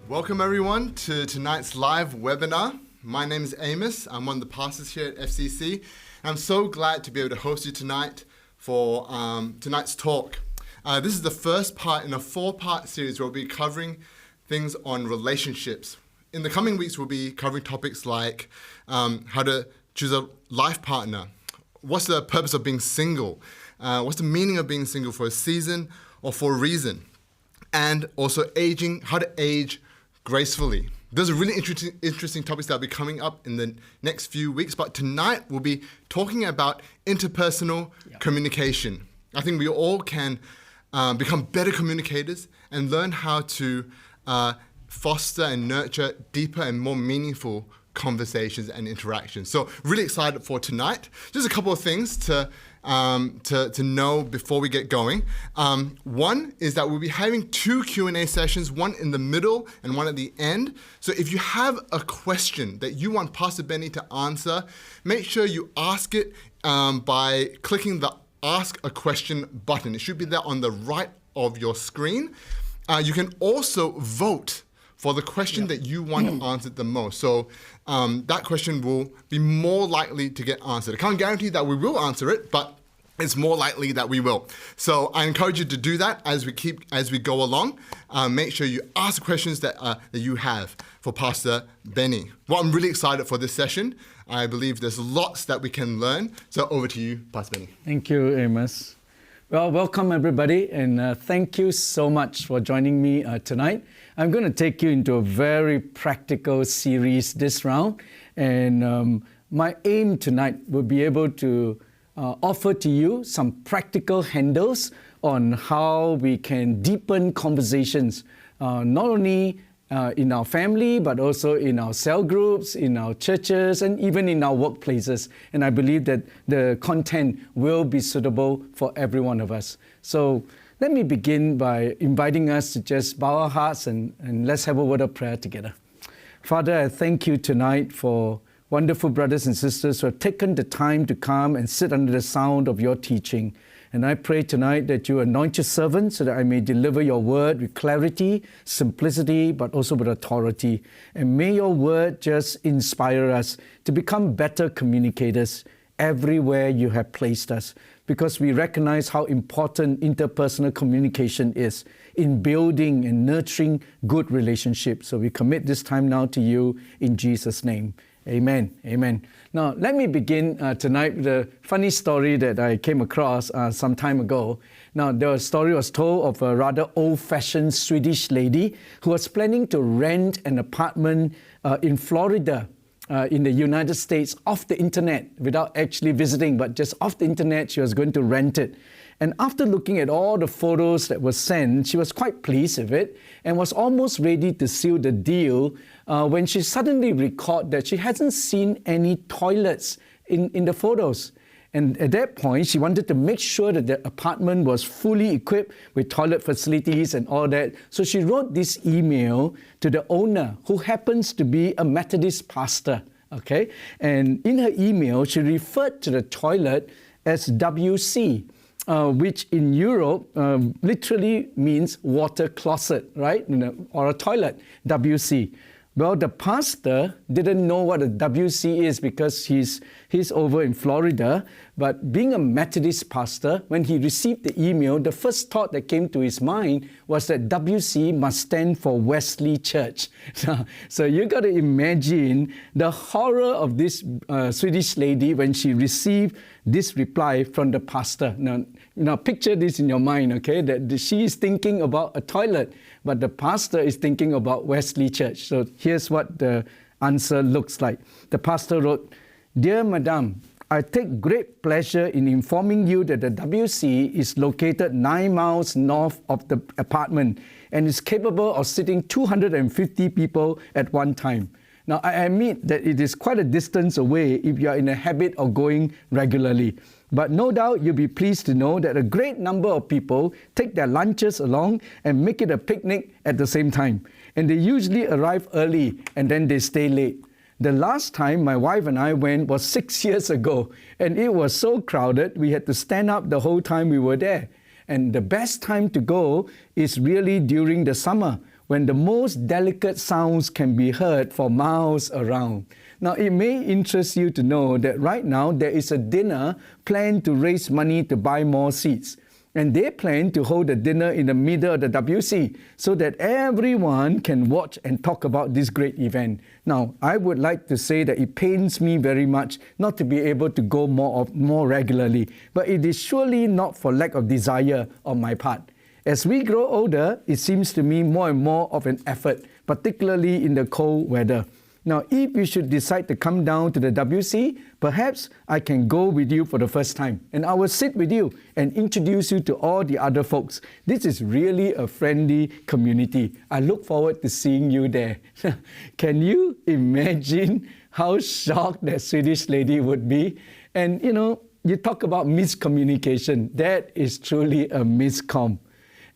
Welcome everyone to tonight's live webinar. My name is Amos. I'm one of the pastors here at FCC. I'm so glad to be able to host you tonight for tonight's talk. This is the first part in a 4-part series where we'll be covering things on relationships. In the coming weeks, we'll be covering topics like how to choose a life partner, what's the purpose of being single, what's the meaning of being single for a season or for a reason, and also aging, how to age gracefully. Those are really interesting topics that will be coming up in the next few weeks, but tonight we'll be talking about interpersonal communication. I think we all can become better communicators and learn how to foster and nurture deeper and more meaningful conversations and interactions. So really excited for tonight. Just a couple of things to know before we get going. One is that we'll be having 2 Q&A sessions, one in the middle and one at the end. So if you have a question that you want Pastor Benny to answer, make sure you ask it by clicking the Ask a Question button. It should be there on the right of your screen. You can also vote for the question that you want answered the most. So that question will be more likely to get answered. I can't guarantee that we will answer it, but it's more likely that we will. So I encourage you to do that as we go along. Make sure you ask questions that you have for Pastor Benny. Well, I'm really excited for this session. I believe there's lots that we can learn. So over to you, Pastor Benny. Thank you, Amos. Well, welcome everybody, and thank you so much for joining me tonight. I'm going to take you into a very practical series this round, and my aim tonight will be able to offer to you some practical handles on how we can deepen conversations, not only in our family, but also in our cell groups, in our churches, and even in our workplaces. And I believe that the content will be suitable for every one of us. So let me begin by inviting us to just bow our hearts and let's have a word of prayer together. Father, I thank you tonight for wonderful brothers and sisters who have taken the time to come and sit under the sound of your teaching. And I pray tonight that you anoint your servant so that I may deliver your word with clarity, simplicity, but also with authority. And may your word just inspire us to become better communicators everywhere you have placed us, because we recognize how important interpersonal communication is in building and nurturing good relationships. So we commit this time now to you in Jesus' name. Amen. Amen. Now, let me begin tonight with a funny story that I came across some time ago. Now, the story was told of a rather old-fashioned Swedish lady who was planning to rent an apartment in Florida, in the United States, off the internet, without actually visiting, but just off the internet, she was going to rent it. And after looking at all the photos that were sent, she was quite pleased with it and was almost ready to seal the deal when she suddenly recalled that she hasn't seen any toilets in the photos. And at that point, she wanted to make sure that the apartment was fully equipped with toilet facilities and all that. So she wrote this email to the owner, who happens to be a Methodist pastor, okay? And in her email, she referred to the toilet as WC. Which in Europe literally means water closet, right? Or a toilet, WC. Well, the pastor didn't know what a WC is because he's over in Florida. But being a Methodist pastor, when he received the email, the first thought that came to his mind was that WC must stand for Wesley Church. So you got to imagine the horror of this Swedish lady when she received this reply from the pastor. Now picture this in your mind, okay? That she is thinking about a toilet, but the pastor is thinking about Wesley Church. So here's what the answer looks like. The pastor wrote, "Dear Madam, I take great pleasure in informing you that the WC is located 9 miles north of the apartment and is capable of seating 250 people at one time. Now, I admit that it is quite a distance away if you are in the habit of going regularly. But no doubt you'll be pleased to know that a great number of people take their lunches along and make it a picnic at the same time. And they usually arrive early and then they stay late. The last time my wife and I went was 6 years ago, and it was so crowded we had to stand up the whole time we were there. And the best time to go is really during the summer, when the most delicate sounds can be heard for miles around. Now, it may interest you to know that right now there is a dinner planned to raise money to buy more seats. And they plan to hold a dinner in the middle of the WC so that everyone can watch and talk about this great event. Now, I would like to say that it pains me very much not to be able to go more regularly, but it is surely not for lack of desire on my part. As we grow older, it seems to me more and more of an effort, particularly in the cold weather. Now, if you should decide to come down to the WC, perhaps I can go with you for the first time. And I will sit with you and introduce you to all the other folks. This is really a friendly community. I look forward to seeing you there. Can you imagine how shocked that Swedish lady would be? And you talk about miscommunication. That is truly a miscomm.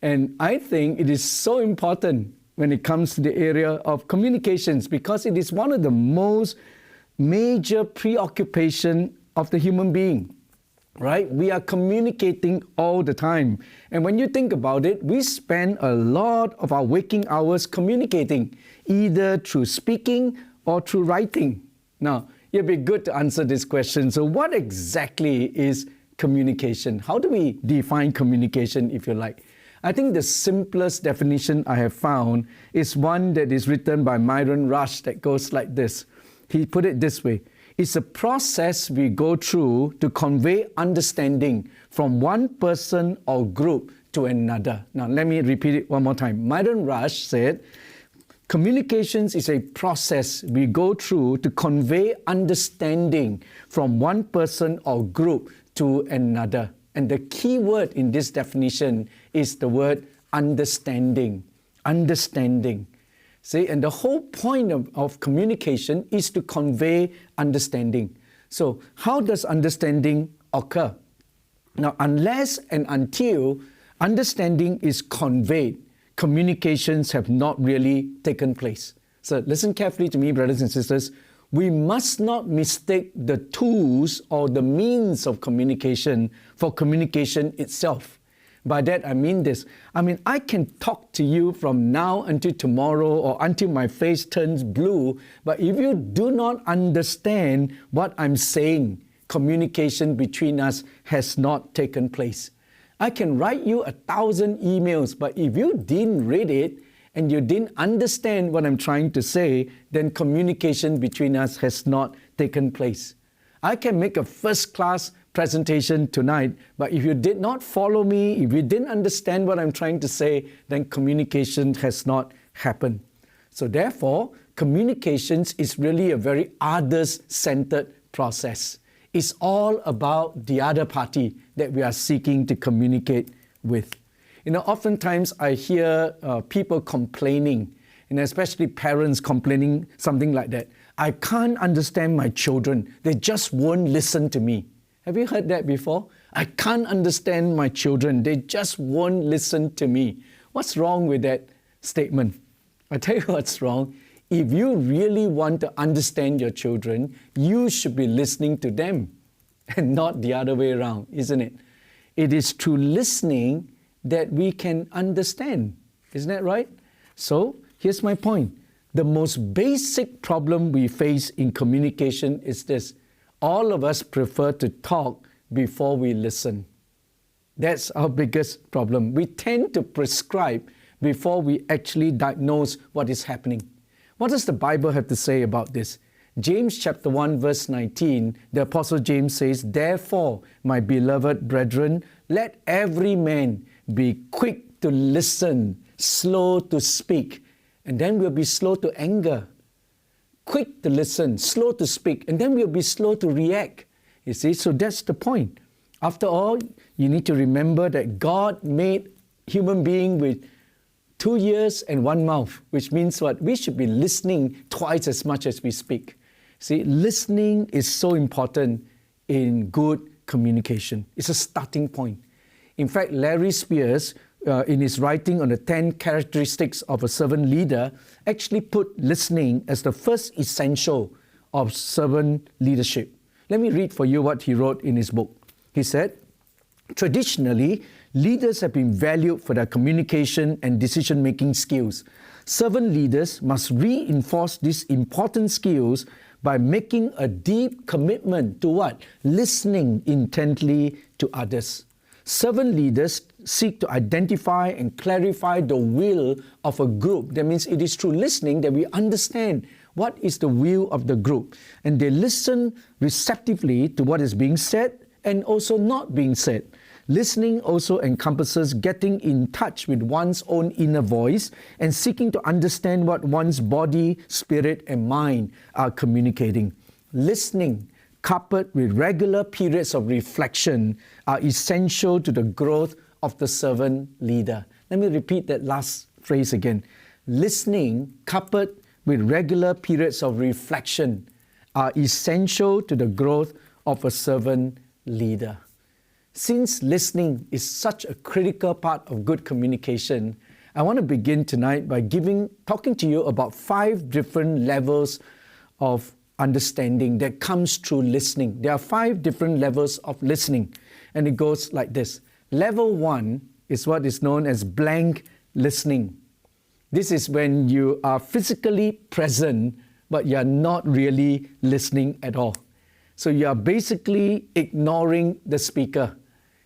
And I think it is so important when it comes to the area of communications, because it is one of the most major preoccupation of the human being, right? We are communicating all the time. And when you think about it, we spend a lot of our waking hours communicating, either through speaking or through writing. Now, it'd be good to answer this question. So what exactly is communication? How do we define communication, if you like? I think the simplest definition I have found is one that is written by Myron Rush that goes like this. He put it this way: it's a process we go through to convey understanding from one person or group to another. Now, let me repeat it one more time. Myron Rush said, communications is a process we go through to convey understanding from one person or group to another. And the key word in this definition is the word understanding. Understanding. See, and the whole point of communication is to convey understanding. So, how does understanding occur? Now, unless and until understanding is conveyed, communications have not really taken place. So, listen carefully to me, brothers and sisters. We must not mistake the tools or the means of communication for communication itself. By that, I mean this. I can talk to you from now until tomorrow or until my face turns blue, but if you do not understand what I'm saying, communication between us has not taken place. I can write you 1,000 emails, but if you didn't read it, and you didn't understand what I'm trying to say, then communication between us has not taken place. I can make a first-class presentation tonight, but if you did not follow me, if you didn't understand what I'm trying to say, then communication has not happened. So therefore, communications is really a very others-centered process. It's all about the other party that we are seeking to communicate with. Oftentimes I hear people complaining, especially parents complaining something like that. I can't understand my children. They just won't listen to me. Have you heard that before? I can't understand my children. They just won't listen to me. What's wrong with that statement? I tell you what's wrong. If you really want to understand your children, you should be listening to them and not the other way around, isn't it? It is through listening that we can understand. Isn't that right? So, here's my point. The most basic problem we face in communication is this. All of us prefer to talk before we listen. That's our biggest problem. We tend to prescribe before we actually diagnose what is happening. What does the Bible have to say about this? James chapter 1 verse 19, the Apostle James says, "Therefore, my beloved brethren, let every man be quick to listen, slow to speak, and then we'll be slow to anger. Quick to listen, slow to speak, and then we'll be slow to react." You see, so that's the point. After all, you need to remember that God made human being with 2 ears and 1 mouth, which means what? We should be listening twice as much as we speak. See, listening is so important in good communication. It's a starting point. In fact, Larry Spears, in his writing on the 10 characteristics of a servant leader, actually put listening as the first essential of servant leadership. Let me read for you what he wrote in his book. He said, "Traditionally, leaders have been valued for their communication and decision-making skills. Servant leaders must reinforce these important skills by making a deep commitment to what? Listening intently to others. Servant leaders seek to identify and clarify the will of a group. That means it is through listening that we understand what is the will of the group. And they listen receptively to what is being said and also not being said. Listening also encompasses getting in touch with one's own inner voice and seeking to understand what one's body, spirit, and mind are communicating. Listening, coupled with regular periods of reflection, are essential to the growth of the servant leader. Let me repeat that last phrase again. Listening, coupled with regular periods of reflection, are essential to the growth of a servant leader. Since listening is such a critical part of good communication, I want to begin tonight by talking to you about 5 different levels of understanding that comes through listening. There are 5 different levels of listening, and it goes like this. Level 1 is what is known as blank listening. This is when you are physically present, but you are not really listening at all. So you are basically ignoring the speaker.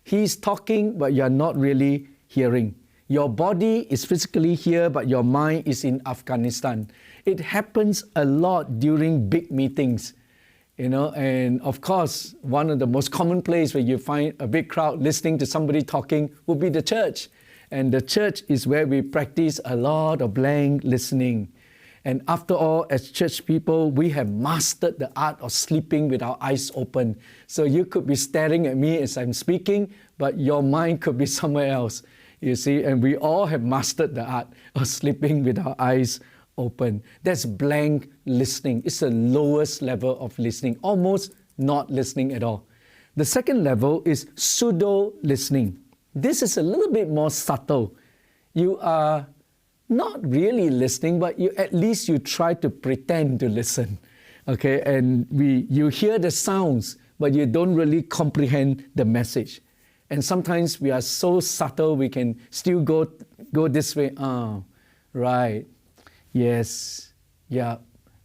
He's talking, but you are not really hearing. Your body is physically here, but your mind is in Afghanistan. It happens a lot during big meetings, and of course, one of the most common places where you find a big crowd listening to somebody talking would be the church. And the church is where we practice a lot of blank listening. And after all, as church people, we have mastered the art of sleeping with our eyes open. So you could be staring at me as I'm speaking, but your mind could be somewhere else, you see. And we all have mastered the art of sleeping with our eyes open. That's blank listening. It's the lowest level of listening, almost not listening at all. The second level is pseudo-listening. This is a little bit more subtle. You are not really listening, but at least you try to pretend to listen, okay? And you hear the sounds, but you don't really comprehend the message. And sometimes we are so subtle, we can still go this way. Oh, right, yes, yeah.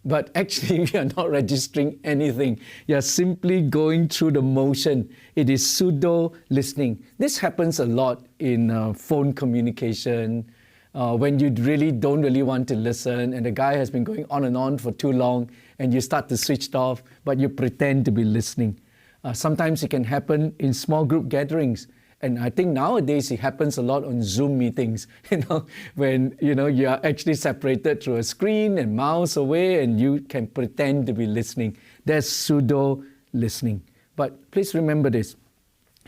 But actually, we are not registering anything. You are simply going through the motion. It is pseudo-listening. This happens a lot in phone communication, when you really don't really want to listen and the guy has been going on and on for too long and you start to switch off, but you pretend to be listening. Sometimes it can happen in small group gatherings. And I think nowadays it happens a lot on Zoom meetings, when you are actually separated through a screen and mouse away and you can pretend to be listening. That's pseudo-listening. But please remember this.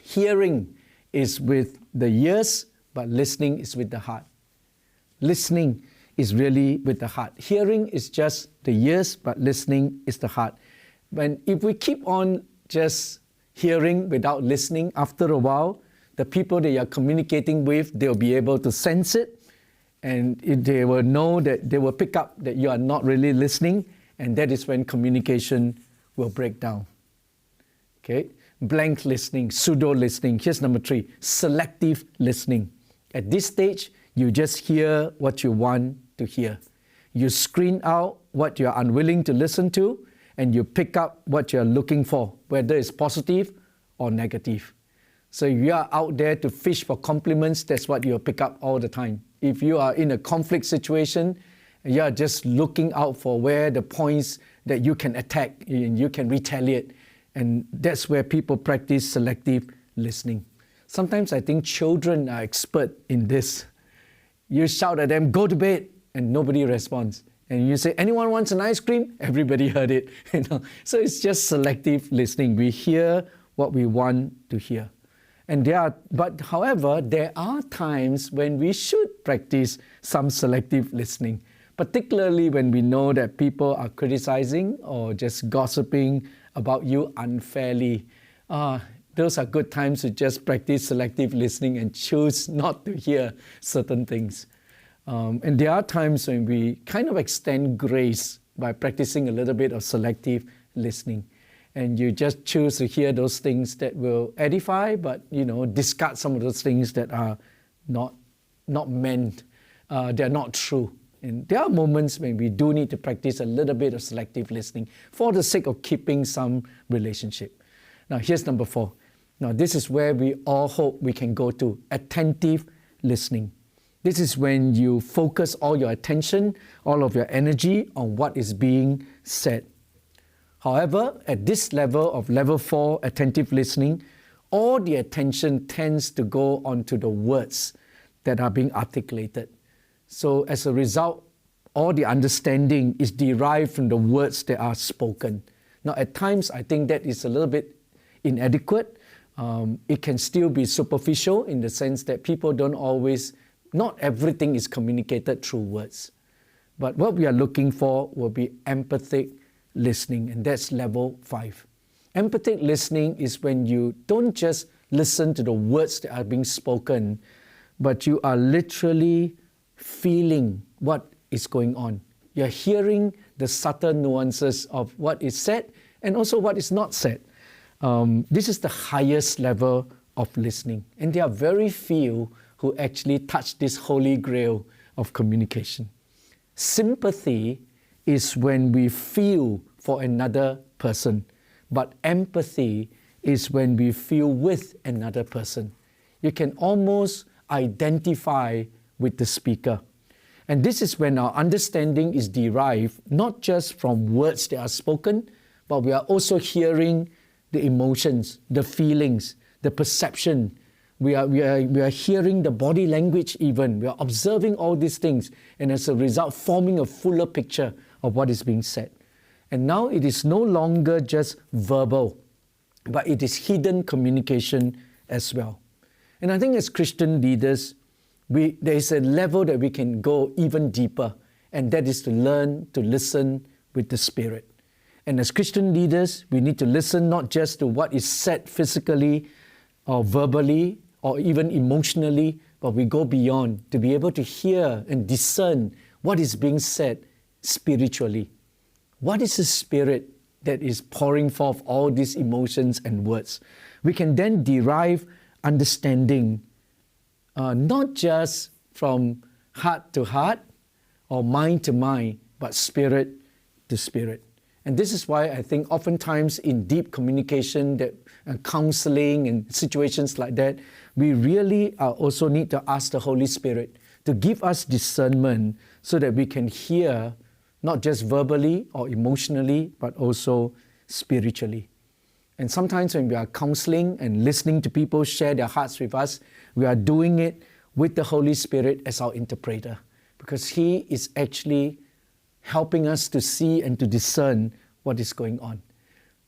Hearing is with the ears, but listening is with the heart. Listening is really with the heart. Hearing is just the ears, but listening is the heart. If we keep on just hearing without listening, after a while, the people that you're communicating with, they'll be able to sense it, and they will know that they will pick up that you are not really listening, and that is when communication will break down. Okay? Blank listening, pseudo-listening. Here's number 3, selective listening. At this stage, you just hear what you want to hear. You screen out what you're unwilling to listen to, and you pick up what you're looking for, whether it's positive or negative. So if you are out there to fish for compliments, that's what you'll pick up all the time. If you are in a conflict situation, you are just looking out for where the points that you can attack and you can retaliate. And that's where people practice selective listening. Sometimes I think children are expert in this. You shout at them, go to bed, and nobody responds. And you say, anyone wants an ice cream? Everybody heard it. So it's just selective listening. We hear what we want to hear. However, there are times when we should practice some selective listening, particularly when we know that people are criticizing or just gossiping about you unfairly. Those are good times to just practice selective listening and choose not to hear certain things. And there are times when we kind of extend grace by practicing a little bit of selective listening. And you just choose to hear those things that will edify, but discard some of those things that are not meant, they're not true. And there are moments when we do need to practice a little bit of selective listening for the sake of keeping some relationship. Now, here's number 4. Now, this is where we all hope we can go to, attentive listening. This is when you focus all your attention, all of your energy on what is being said. However, at this level of level 4, attentive listening, all the attention tends to go onto the words that are being articulated. So as a result, all the understanding is derived from the words that are spoken. Now, at times, I think that is a little bit inadequate. It can still be superficial in the sense that people don't always, not everything is communicated through words. But what we are looking for will be empathic listening, and that's level 5. Empathic listening is when you don't just listen to the words that are being spoken, but you are literally feeling what is going on. You're hearing the subtle nuances of what is said and also what is not said. This is the highest level of listening. And there are very few who actually touch this holy grail of communication. Sympathy is when we feel for another person, but empathy is when we feel with another person. You can almost identify with the speaker. And this is when our understanding is derived not just from words that are spoken, but we are also hearing the emotions, the feelings, the perception. We are hearing the body language even. We are observing all these things, and as a result, forming a fuller picture of what is being said. And now it is no longer just verbal, but it is hidden communication as well. And I think as Christian leaders, there is a level that we can go even deeper, and that is to learn to listen with the Spirit. And as Christian leaders, we need to listen not just to what is said physically or verbally or even emotionally, but we go beyond to be able to hear and discern what is being said spiritually. What is the Spirit that is pouring forth all these emotions and words? We can then derive understanding not just from heart to heart or mind to mind, but spirit to spirit. And this is why I think oftentimes in deep communication, counseling and situations like that, we really also need to ask the Holy Spirit to give us discernment so that we can hear not just verbally or emotionally, but also spiritually. And sometimes when we are counseling and listening to people share their hearts with us, we are doing it with the Holy Spirit as our interpreter, because He is actually helping us to see and to discern what is going on.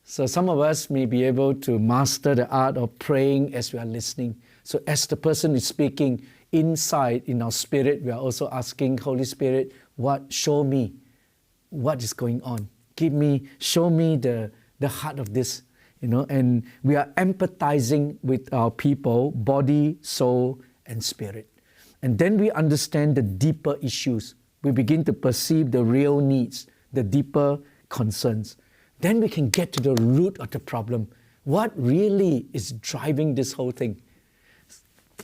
So some of us may be able to master the art of praying as we are listening. So as the person is speaking, inside in our spirit, we are also asking, Holy Spirit, show me what is going on. Show me the heart of this, and we are empathizing with our people, body, soul, and spirit. And then we understand the deeper issues. We begin to perceive the real needs, the deeper concerns. Then we can get to the root of the problem. What really is driving this whole thing?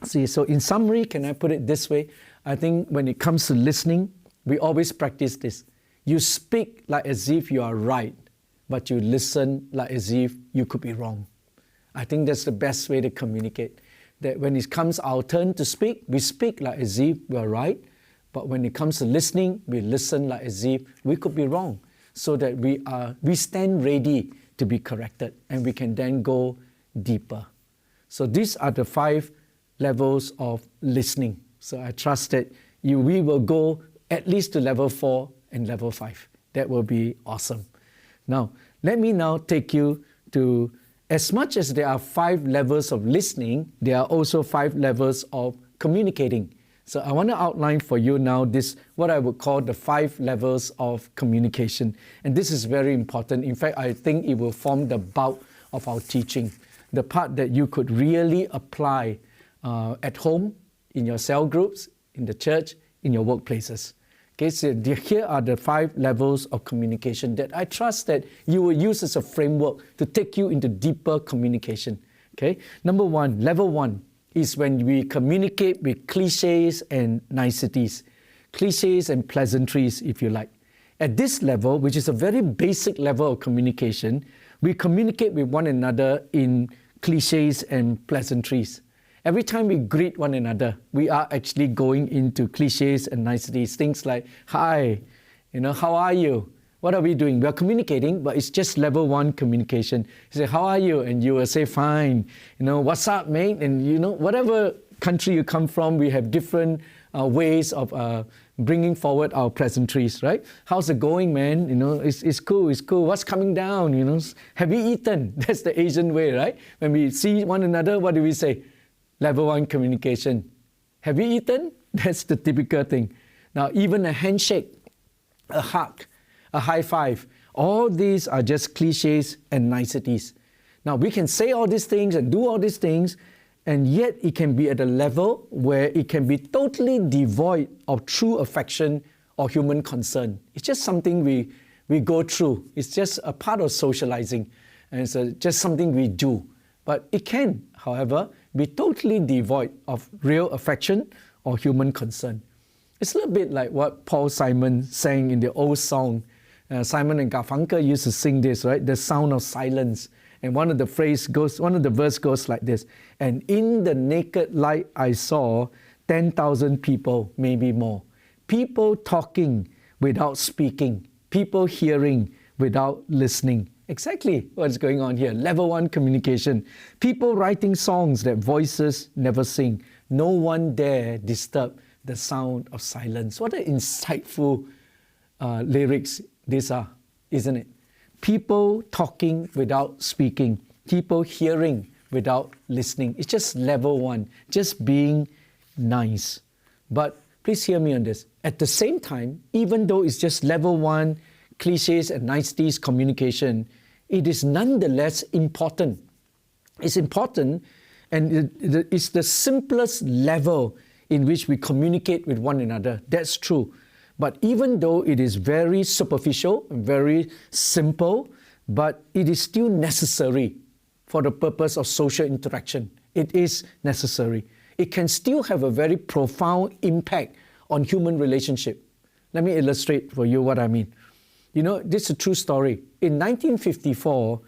See, so in summary, can I put it this way? I think when it comes to listening, we always practice this. You speak like as if you are right, but you listen like as if you could be wrong. I think that's the best way to communicate. That when it comes our turn to speak, we speak like as if we are right, but when it comes to listening, we listen like as if we could be wrong, so that we stand ready to be corrected, and we can then go deeper. So these are the 5 levels of listening. So I trust that we will go at least to level 4 and level 5. That will be awesome. Now, let me now take you to, as much as there are 5 levels of listening, there are also 5 levels of communicating. So I want to outline for you now what I would call the 5 levels of communication. And this is very important. In fact, I think it will form the bulk of our teaching, the part that you could really apply at home, in your cell groups, in the church, in your workplaces. Okay, so here are the 5 levels of communication that I trust that you will use as a framework to take you into deeper communication. Okay, number 1, level 1 is when we communicate with cliches and niceties. cliches and pleasantries, if you like. At this level, which is a very basic level of communication, we communicate with one another in cliches and pleasantries. Every time we greet one another, we are actually going into cliches and niceties. Things like, hi, how are you? What are we doing? We are communicating, but it's just level 1 communication. You say, how are you? And you will say, fine. What's up, mate? And whatever country you come from, we have different ways of bringing forward our pleasantries, right? How's it going, man? It's cool, it's cool. What's coming down? Have you eaten? That's the Asian way, right? When we see one another, what do we say? Level 1 communication. Have you eaten? That's the typical thing. Now, even a handshake, a hug, a high five, all these are just cliches and niceties. Now, we can say all these things and do all these things, and yet it can be at a level where it can be totally devoid of true affection or human concern. It's just something we go through. It's just a part of socializing, and it's just something we do. But it can, however, be totally devoid of real affection or human concern. It's a little bit like what Paul Simon sang in the old song. Simon and Garfunkel used to sing this, right? The sound of silence. And one of the verse goes like this. And in the naked light I saw 10,000 people, maybe more. People talking without speaking. People hearing without listening. Exactly what's going on here. Level 1 communication. People writing songs that voices never sing. No one dare disturb the sound of silence. What an insightful lyrics these are, isn't it? People talking without speaking. People hearing without listening. It's just level 1, just being nice. But please hear me on this. At the same time, even though it's just level 1, cliches and niceties communication, it is nonetheless important. It's important, and it's the simplest level in which we communicate with one another. That's true. But even though it is very superficial, very simple, but it is still necessary for the purpose of social interaction. It is necessary. It can still have a very profound impact on human relationship. Let me illustrate for you what I mean. This is a true story. In 1954,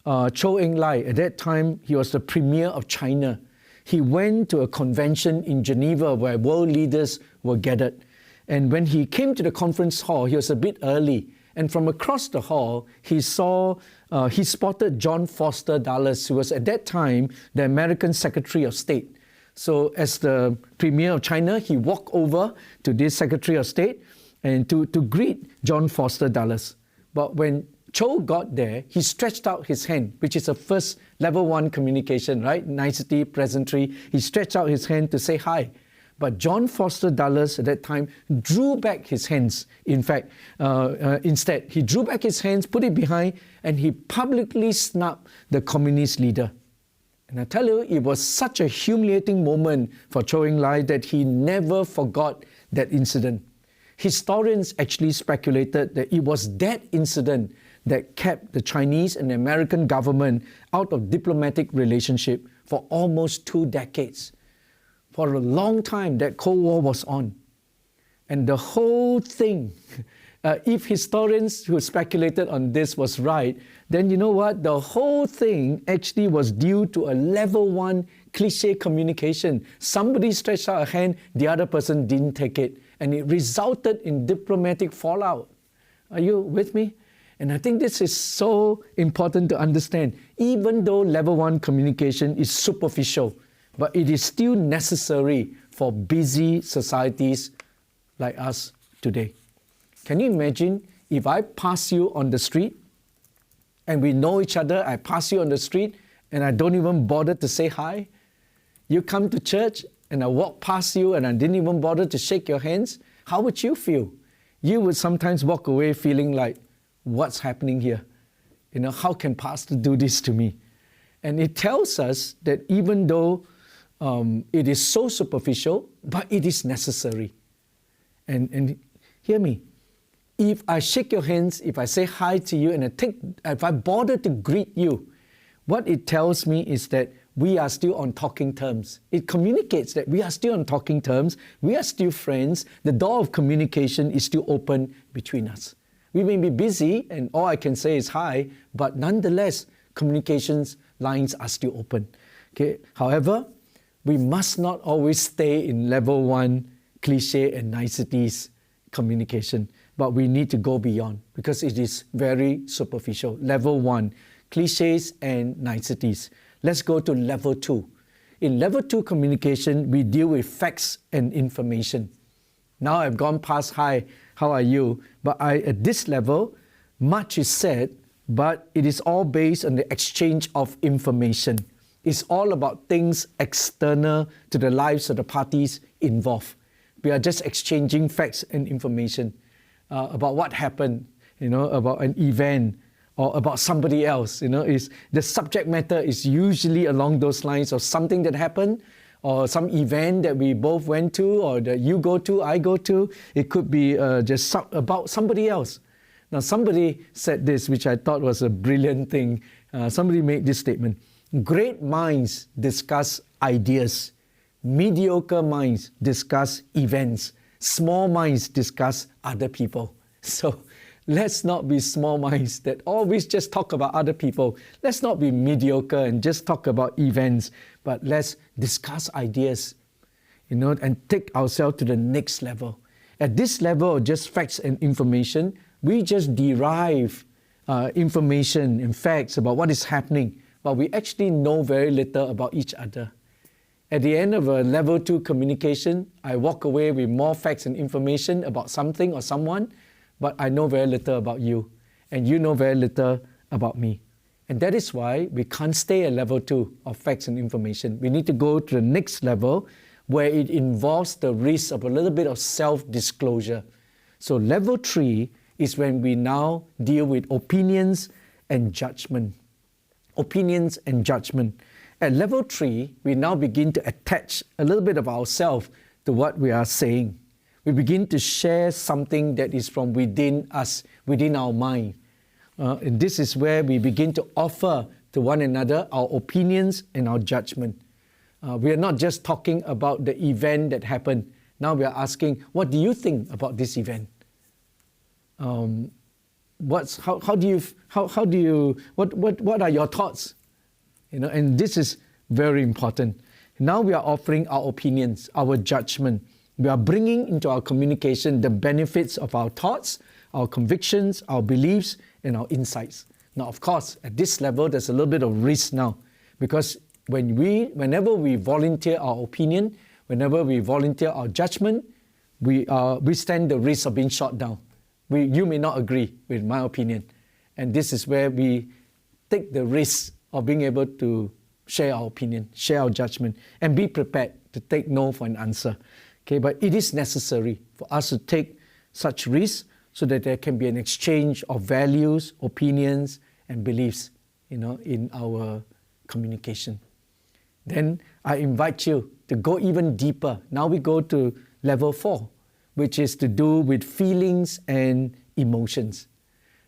Zhou Enlai, at that time, he was the premier of China. He went to a convention in Geneva where world leaders were gathered. And when he came to the conference hall, he was a bit early. And from across the hall, he spotted John Foster Dulles, who was at that time the American Secretary of State. So as the Premier of China, he walked over to this Secretary of State and to greet John Foster Dulles. But when Zhou got there, he stretched out his hand, which is a first level 1 communication, right? Nicety, pleasantry. He stretched out his hand to say hi. But John Foster Dulles at that time drew back his hands. In fact, instead, he drew back his hands, put it behind, and he publicly snubbed the communist leader. And I tell you, it was such a humiliating moment for Zhou Enlai that he never forgot that incident. Historians actually speculated that it was that incident that kept the Chinese and the American government out of diplomatic relationship for almost 2 decades. For a long time, that Cold War was on. And the whole thing, if historians who speculated on this was right, then you know what? The whole thing actually was due to a level 1 cliche communication. Somebody stretched out a hand, the other person didn't take it. And it resulted in diplomatic fallout. Are you with me? And I think this is so important to understand. Even though level 1 communication is superficial, but it is still necessary for busy societies like us today. Can you imagine if I pass you on the street and we know each other, I pass you on the street and I don't even bother to say hi? You come to church and I walk past you and I didn't even bother to shake your hands? How would you feel? You would sometimes walk away feeling like, what's happening here? How can pastor do this to me? And it tells us that even though it is so superficial, but it is necessary. And hear me, if I shake your hands, if I say hi to you, and if I bother to greet you, what it tells me is that we are still on talking terms. It communicates that we are still on talking terms, we are still friends, the door of communication is still open between us. We may be busy and all I can say is hi, but nonetheless, communications lines are still open. Okay. However, we must not always stay in level 1 cliche and niceties communication, but we need to go beyond because it is very superficial. Level 1, cliches and niceties. Let's go to level 2. In level 2 communication, we deal with facts and information. Now I've gone past, hi, how are you? But at this level, much is said, but it is all based on the exchange of information. It's all about things external to the lives of the parties involved. We are just exchanging facts and information about what happened, about an event or about somebody else. The subject matter is usually along those lines of something that happened or some event that we both went to or that you go to, I go to. It could be just about somebody else. Now, somebody said this, which I thought was a brilliant thing. Somebody made this statement. Great minds discuss ideas. Mediocre minds discuss events. Small minds discuss other people. So let's not be small minds that always just talk about other people. Let's not be mediocre and just talk about events, but let's discuss ideas, and take ourselves to the next level. At this level of just facts and information, we just derive information and facts about what is happening, but we actually know very little about each other. At the end of a level 2 communication, I walk away with more facts and information about something or someone, but I know very little about you, and you know very little about me. And that is why we can't stay at level 2 of facts and information. We need to go to the next level where it involves the risk of a little bit of self-disclosure. So level 3 is when we now deal with opinions and judgment. Opinions and judgment. At level 3, we now begin to attach a little bit of ourselves to what we are saying. We begin to share something that is from within us, within our mind. And this is where we begin to offer to one another our opinions and our judgment. We are not just talking about the event that happened. Now we are asking, what do you think about this event? What are your thoughts? And this is very important. Now we are offering our opinions, our judgment. We are bringing into our communication the benefits of our thoughts, our convictions, our beliefs, and our insights. Now, of course, at this level, there's a little bit of risk now, because whenever we volunteer our opinion, whenever we volunteer our judgment, we stand the risk of being shot down. You may not agree with my opinion, and this is where we take the risk of being able to share our opinion, share our judgment, and be prepared to take no for an answer. Okay, but it is necessary for us to take such risks so that there can be an exchange of values, opinions, and beliefs, in our communication. Then I invite you to go even deeper. Now we go to level 4, which is to do with feelings and emotions.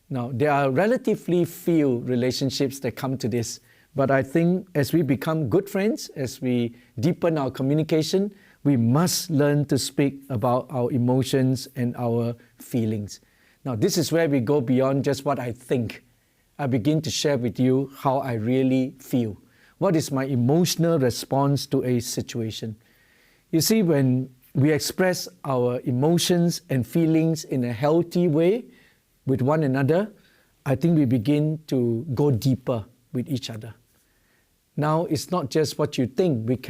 Now, there are relatively few relationships that come to this, but I think as we become good friends, as we deepen our communication, we must learn to speak about our emotions and our feelings. Now, this is where we go beyond just what I think. I begin to share with you how I really feel. What is my emotional response to a situation? You see, when we express our emotions and feelings in a healthy way with one another, I think we begin to go deeper with each other. Now, it's not just what you think, which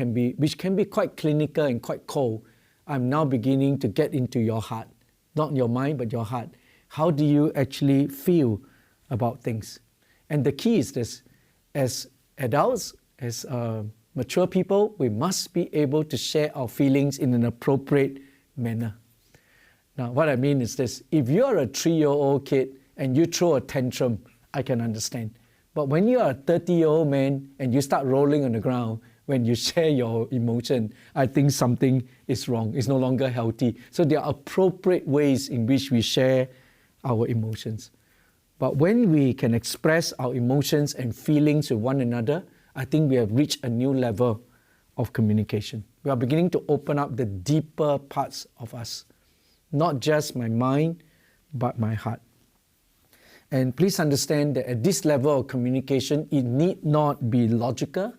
can be quite clinical and quite cold. I'm now beginning to get into your heart. Not your mind, but your heart. How do you actually feel about things? And the key is this. As adults, as mature people, we must be able to share our feelings in an appropriate manner. Now, what I mean is this. If you're a 3-year-old kid and you throw a tantrum, I can understand. But when you are a 30-year-old man and you start rolling on the ground when you share your emotion, I think something is wrong. It's no longer healthy. So there are appropriate ways in which we share our emotions. But when we can express our emotions and feelings with one another, I think we have reached a new level of communication. We are beginning to open up the deeper parts of us, not just my mind, but my heart. And please understand that at this level of communication, it need not be logical,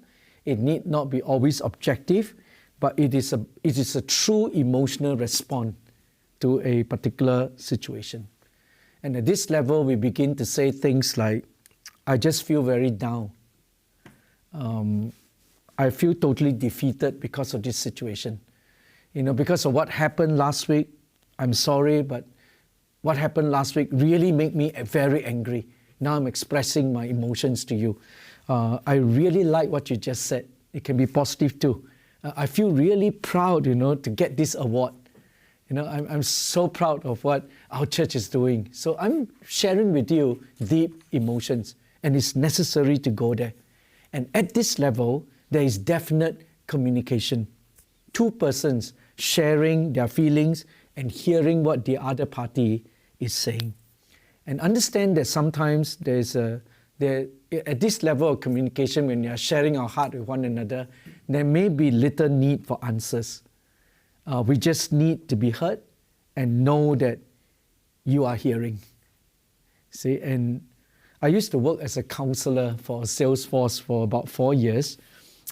it need not be always objective, but it is a true emotional response to a particular situation. And at this level, we begin to say things like, I just feel very down. I feel totally defeated because of this situation. Because of what happened last week, I'm sorry, but what happened last week really made me very angry. Now I'm expressing my emotions to you. I really like what you just said. It can be positive too. I feel really proud, to get this award. I'm so proud of what our church is doing. So I'm sharing with you deep emotions, and it's necessary to go there. And at this level, there is definite communication. Two persons sharing their feelings and hearing what the other party is saying. And understand that sometimes at this level of communication, when you are sharing our heart with one another, there may be little need for answers. We just need to be heard and know that you are hearing. See, and I used to work as a counselor for a sales force for about 4 years.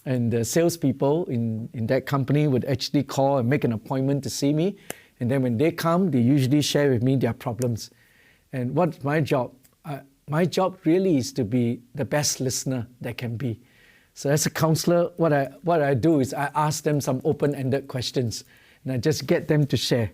And the salespeople in that company would actually call and make an appointment to see me. And then when they come, they usually share with me their problems. And what's my job? My job really is to be the best listener that can be. So as a counselor, what I do is I ask them some open-ended questions, and I just get them to share.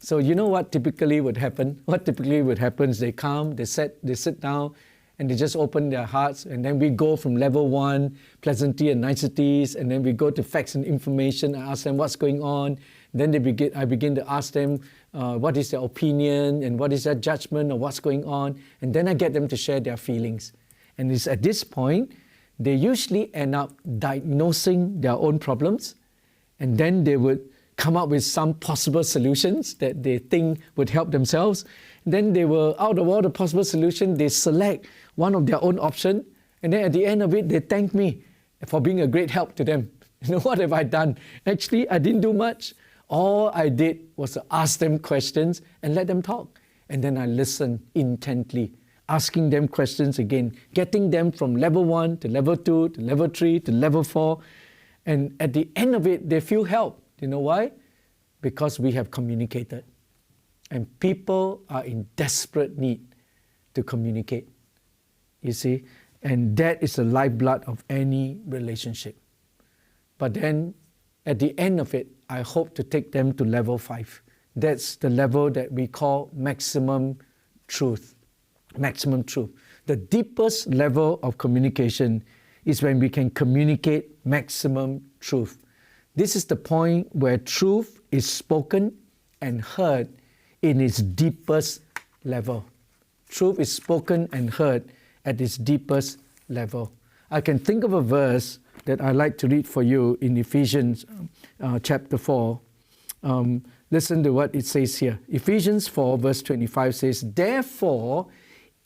So you know what typically would happen? What typically would happen is they come, they sit down, and they just open their hearts, and then we go from level 1, pleasantry and niceties, and then we go to facts and information. I ask them what's going on. Then I begin to ask them what is their opinion and what is their judgment of what's going on, and then I get them to share their feelings. And it's at this point, they usually end up diagnosing their own problems, and then they would come up with some possible solutions that they think would help themselves. Then they will, out of all the possible solutions, they select one of their own option, and then at the end of it, they thank me for being a great help to them. What have I done? Actually, I didn't do much. All I did was to ask them questions and let them talk. And then I listen intently, asking them questions again, getting them from level 1 to level 2 to level 3 to level 4. And at the end of it, they feel help. You know why? Because we have communicated. And people are in desperate need to communicate. You see? And that is the lifeblood of any relationship. But then, at the end of it, I hope to take them to level 5. That's the level that we call maximum truth. Maximum truth. The deepest level of communication is when we can communicate maximum truth. This is the point where truth is spoken and heard in its deepest level. Truth is spoken and heard at its deepest level. I can think of a verse that I like to read for you in Ephesians chapter 4. Listen to what it says here. Ephesians 4 verse 25 says, "Therefore,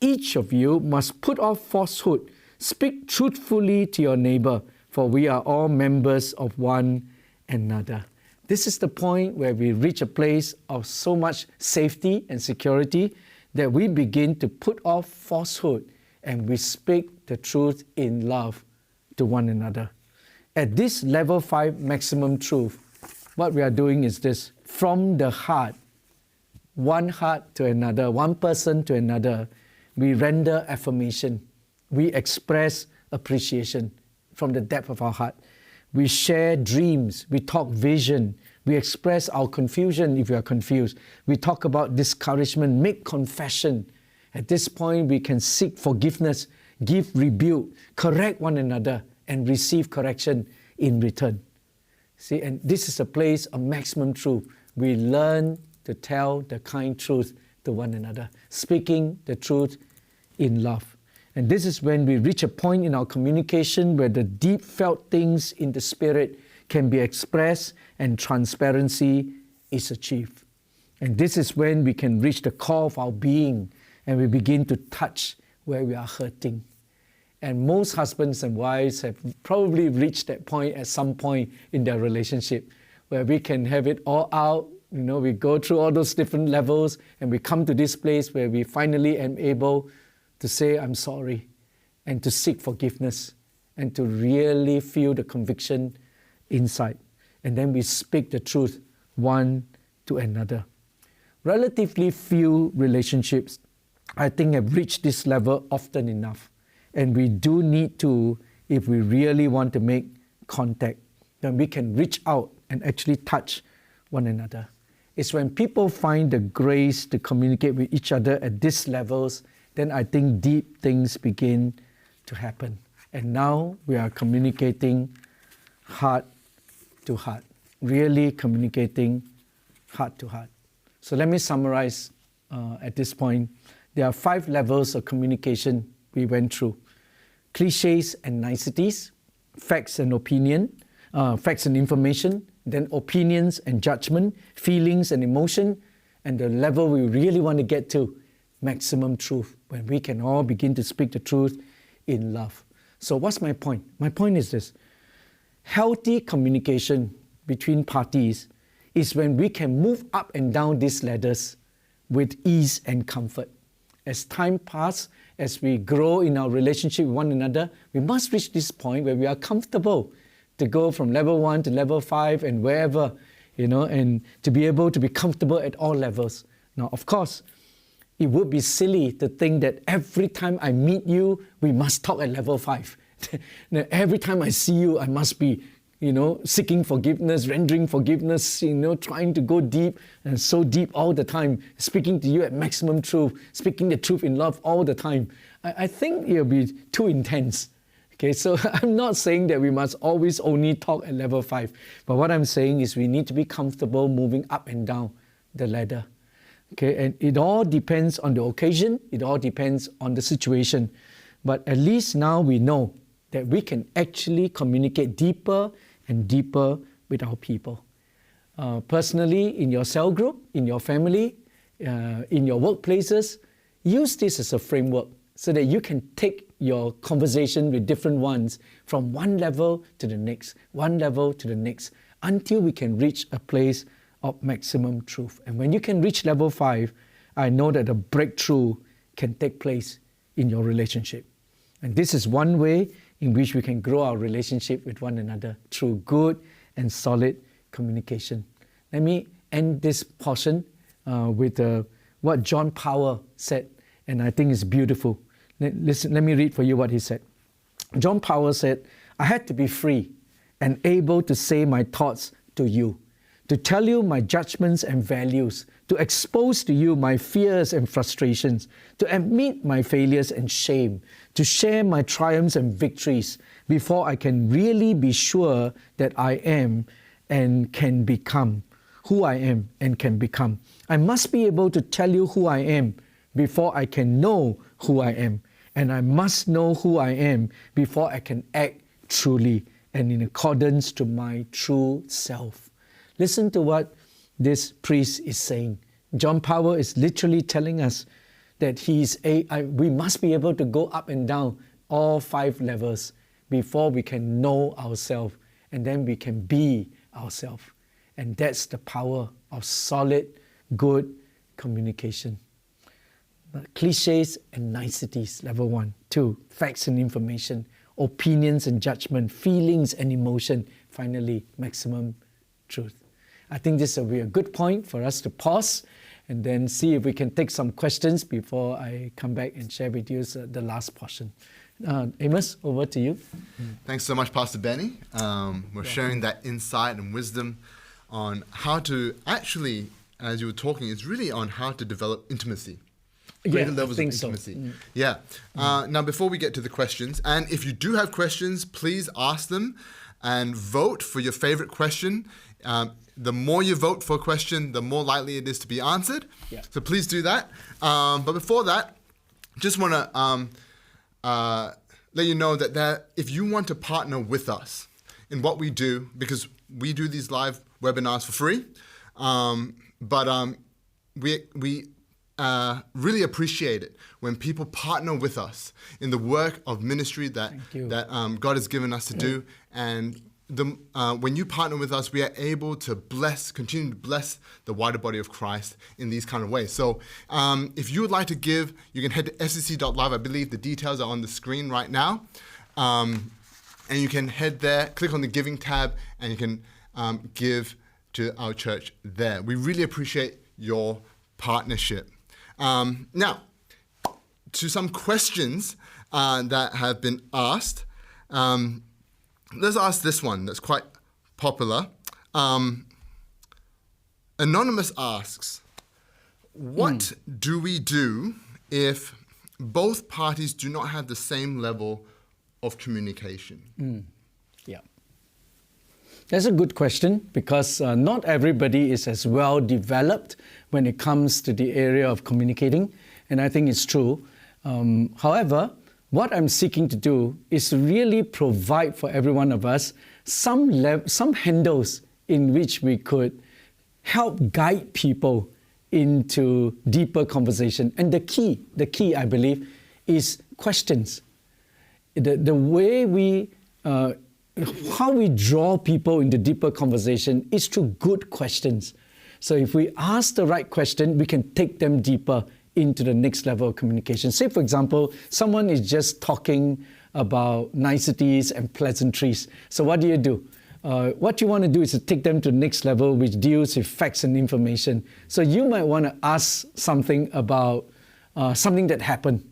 each of you must put off falsehood, speak truthfully to your neighbor, for we are all members of one another." This is the point where we reach a place of so much safety and security that we begin to put off falsehood and we speak the truth in love to one another. At this level 5 maximum truth, what we are doing is this: from the heart to another, one person to another, we render affirmation. We express appreciation from the depth of our heart. We share dreams. We talk vision. We express our confusion if we are confused. We talk about discouragement, make confession. At this point, we can seek forgiveness, give rebuke, correct one another, and receive correction in return. See, and this is a place of maximum truth. We learn to tell the kind truth to one another, speaking the truth in love. And this is when we reach a point in our communication where the deep felt things in the spirit can be expressed and transparency is achieved. And this is when we can reach the core of our being and we begin to touch where we are hurting. And most husbands and wives have probably reached that point at some point in their relationship where we can have it all out. We go through all those different levels and we come to this place where we finally am able to say, I'm sorry, and to seek forgiveness and to really feel the conviction inside. And then we speak the truth one to another. Relatively few relationships, I think, have reached this level often enough. And we do need to, if we really want to make contact, then we can reach out and actually touch one another. It's when people find the grace to communicate with each other at these levels, then I think deep things begin to happen. And now we are communicating heart to heart, really communicating heart to heart. So let me summarize at this point. There are 5 levels of communication we went through. Cliches and niceties, facts and facts and information, then opinions and judgment, feelings and emotion, and the level we really want to get to, maximum truth, when we can all begin to speak the truth in love. So what's my point? My point is this. Healthy communication between parties is when we can move up and down these ladders with ease and comfort. As time passes, as we grow in our relationship with one another, we must reach this point where we are comfortable to go from level 1 to level 5 and wherever, and to be able to be comfortable at all levels. Now, of course, it would be silly to think that every time I meet you, we must talk at level 5. Every time I see you, I must be, seeking forgiveness, rendering forgiveness, trying to go deep and so deep all the time, speaking to you at maximum truth, speaking the truth in love all the time. I think it'll be too intense. Okay, so I'm not saying that we must always only talk at level 5, but what I'm saying is we need to be comfortable moving up and down the ladder. Okay, and it all depends on the occasion, it all depends on the situation, but at least now we know that we can actually communicate deeper and deeper with our people. Personally, in your cell group, in your family, in your workplaces, use this as a framework so that you can take your conversation with different ones from one level to the next, one level to the next, until we can reach a place of maximum truth. And when you can reach level 5, I know that a breakthrough can take place in your relationship. And this is one way in which we can grow our relationship with one another through good and solid communication. Let me end this portion with what John Powell said, and I think it's beautiful. Listen, let me read for you what he said. John Powell said, I had to be free and able to say my thoughts to you, to tell you my judgments and values, to expose to you my fears and frustrations, to admit my failures and shame, to share my triumphs and victories before I can really be sure that I am and can become who I am and can become. I must be able to tell you who I am before I can know who I am. And I must know who I am before I can act truly and in accordance to my true self. Listen to what this priest is saying. John Powell is literally telling us that we must be able to go up and down all 5 levels before we can know ourselves, and then we can be ourselves. And that's the power of solid, good communication. Cliches and niceties, level 1. 2, facts and information, opinions and judgment, feelings and emotion. Finally, maximum truth. I think this will be a good point for us to pause and then see if we can take some questions before I come back and share with you the last portion. Amos, over to you. Thanks so much, Pastor Benny. We're sharing that insight and wisdom on how to actually, as you were talking, it's really on how to develop intimacy. Greater levels of intimacy. So. Yeah. Now, before we get to the questions, and if you do have questions, please ask them and vote for your favorite question. The more you vote for a question, the more likely it is to be answered. Yeah. So please do that. But before that, just want to let you know that if you want to partner with us in what we do, because we do these live webinars for free, but we really appreciate it when people partner with us in the work of ministry that God has given us to do. And when you partner with us, we are able to continue to bless the wider body of Christ in these kind of ways. So if you would like to give, you can head to fcc.live. I believe the details are on the screen right now. And you can head there, click on the giving tab, and you can give to our church there. We really appreciate your partnership. Now, to some questions that have been asked. Let's ask this one that's quite popular. Anonymous asks, what do we do if both parties do not have the same level of communication? Yeah. That's a good question because not everybody is as well developed when it comes to the area of communicating, and I think it's true. However, what I'm seeking to do is really provide for every one of us some handles in which we could help guide people into deeper conversation. And the key, I believe, is questions. The way how we draw people into deeper conversation is through good questions. So if we ask the right question, we can take them deeper into the next level of communication. Say, for example, someone is just talking about niceties and pleasantries. So what do? What you want to do is to take them to the next level, which deals with facts and information. So you might want to ask something about something that happened,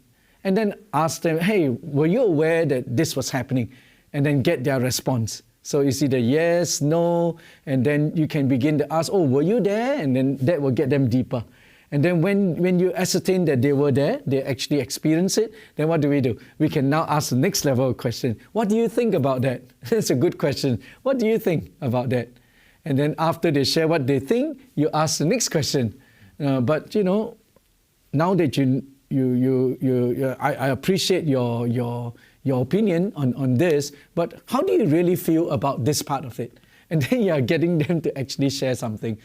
and then ask them, hey, were you aware that this was happening? And then get their response. So it's either yes, no, and then you can begin to ask, oh, were you there? And then that will get them deeper. And then when you ascertain that they were there, they actually experienced it, then what do? We can now ask the next level of question. What do you think about that? That's a good question. What do you think about that? And then after they share what they think, you ask the next question. But now that I appreciate your opinion on this, but how do you really feel about this part of it? And then you are getting them to actually share something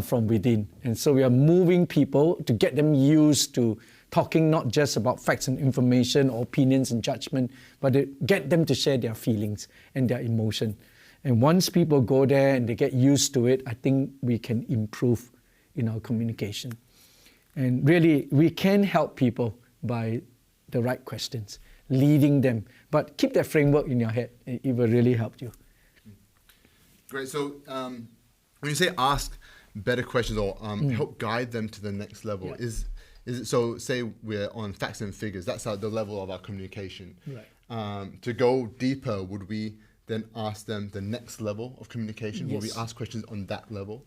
from within. And so we are moving people to get them used to talking not just about facts and information or opinions and judgment, but to get them to share their feelings and their emotion. And once people go there and they get used to it, I think we can improve in our communication. And really, we can help people by the right questions, leading them. But keep that framework in your head. It will really help you. Great. So when you say ask better questions or help guide them to the next level, is it so? Say we're on facts and figures. That's the level of our communication. Right. To go deeper, would we then ask them the next level of communication? Yes. Will we ask questions on that level?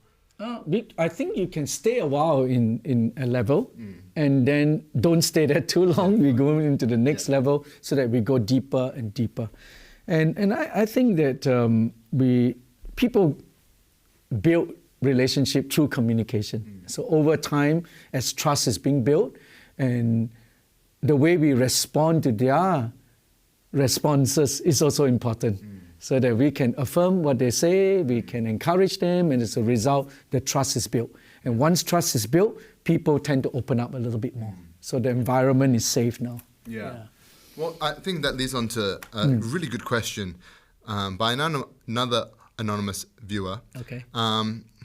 I think you can stay a while in a level and then don't stay there too long. We go into the next level so that we go deeper and deeper. And I think that people build relationship through communication. So over time, as trust is being built and the way we respond to their responses is also important. So that we can affirm what they say, we can encourage them, and as a result, the trust is built. And once trust is built, people tend to open up a little bit more. So the environment is safe now. Yeah. Well, I think that leads on to a really good question by another anonymous viewer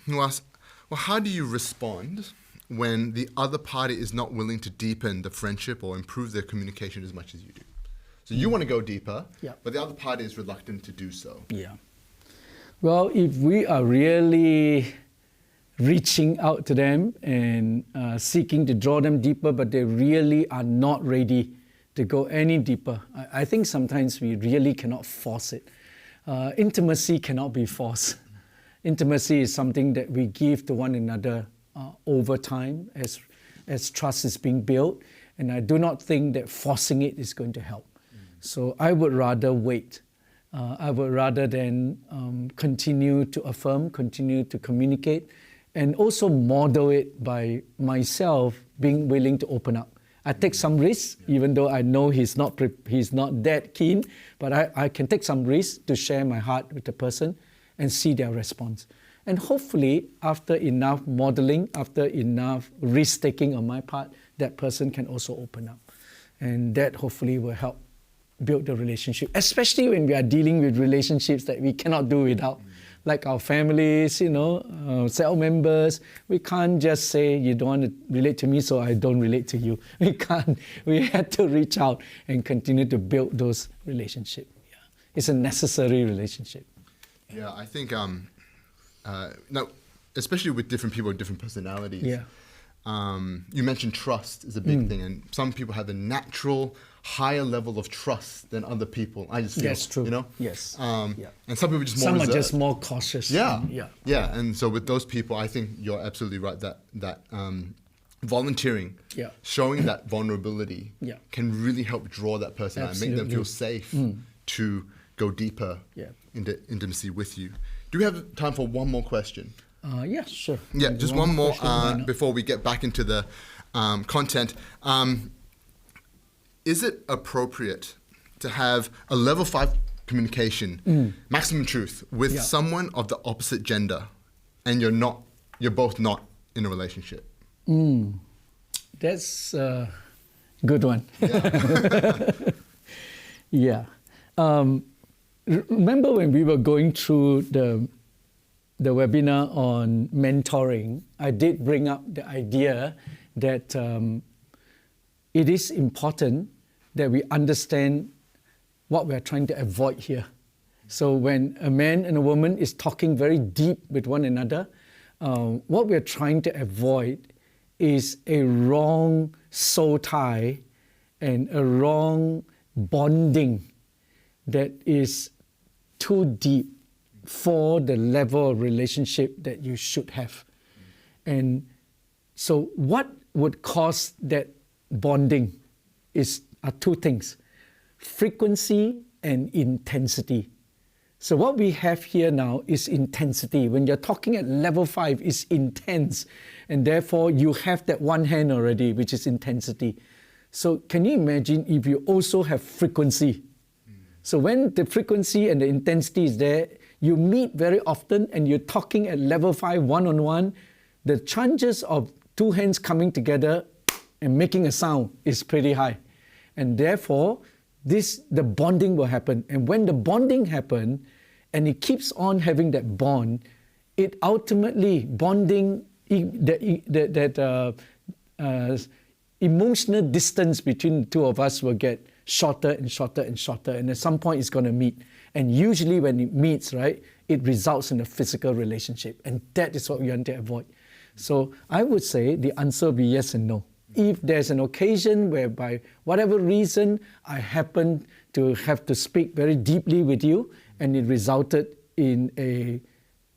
who asks, well, how do you respond when the other party is not willing to deepen the friendship or improve their communication as much as you do? So you want to go deeper, but the other party is reluctant to do so. Yeah. Well, if we are really reaching out to them and seeking to draw them deeper, but they really are not ready to go any deeper, I think sometimes we really cannot force it. Intimacy cannot be forced. Intimacy is something that we give to one another over time as trust is being built, and I do not think that forcing it is going to help. So I would rather wait. I would rather then continue to affirm, continue to communicate, and also model it by myself being willing to open up. I take some risks, even though I know he's not that keen, but I can take some risks to share my heart with the person and see their response. And hopefully, after enough modeling, after enough risk-taking on my part, that person can also open up. And that hopefully will help build the relationship, especially when we are dealing with relationships that we cannot do without. Like our families, cell members, we can't just say, you don't want to relate to me, so I don't relate to you. We can't. We had to reach out and continue to build those relationships. Yeah. It's a necessary relationship. Yeah, I think, now, especially with different people with different personalities, Yeah. You mentioned trust is a big thing, and some people have a natural higher level of trust than other people. I just feel, Yes, true. Yes. Yeah. And some people are just more Some reserved. are just more cautious. Yeah. Yeah. Yeah. And so with those people, I think you're absolutely right that volunteering, Yeah. showing that vulnerability Yeah. can really help draw that person out and make them feel safe to go deeper into intimacy with you. Do we have time for one more question? Yeah, sure. Yeah, just one more question, why not? before we get back into the content. Is it appropriate to have a level 5 communication, maximum truth, with someone of the opposite gender, and you're both not in a relationship? That's a good one. Yeah. Yeah. Remember when we were going through the webinar on mentoring, I did bring up the idea that it is important that we understand what we're trying to avoid here. So when a man and a woman is talking very deep with one another, what we're trying to avoid is a wrong soul tie and a wrong bonding that is too deep for the level of relationship that you should have. And so what would cause that bonding are two things: frequency and intensity. So what we have here now is intensity. When you're talking at level 5, it's intense. And therefore, you have that one hand already, which is intensity. So can you imagine if you also have frequency? So when the frequency and the intensity is there, you meet very often and you're talking at level 5 one-on-one, the chances of two hands coming together and making a sound is pretty high. And therefore, the bonding will happen. And when the bonding happens, and it keeps on having that bond, it ultimately, bonding, emotional distance between the two of us will get shorter and shorter and shorter, and at some point it's going to meet. And usually when it meets, right, it results in a physical relationship, and that is what we want to avoid. So I would say the answer will be yes and no. If there's an occasion where by whatever reason I happen to have to speak very deeply with you and it resulted in a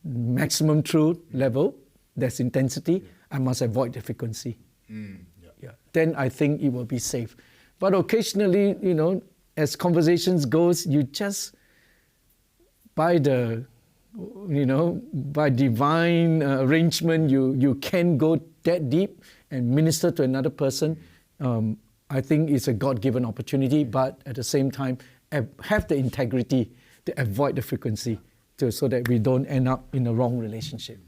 maximum truth level, that's intensity, I must avoid the frequency. Yeah. Then I think it will be safe. But occasionally, as conversations goes, you just, by divine arrangement, you can go that deep and minister to another person. I think it's a God-given opportunity, but at the same time, have the integrity to avoid the frequency so that we don't end up in a wrong relationship.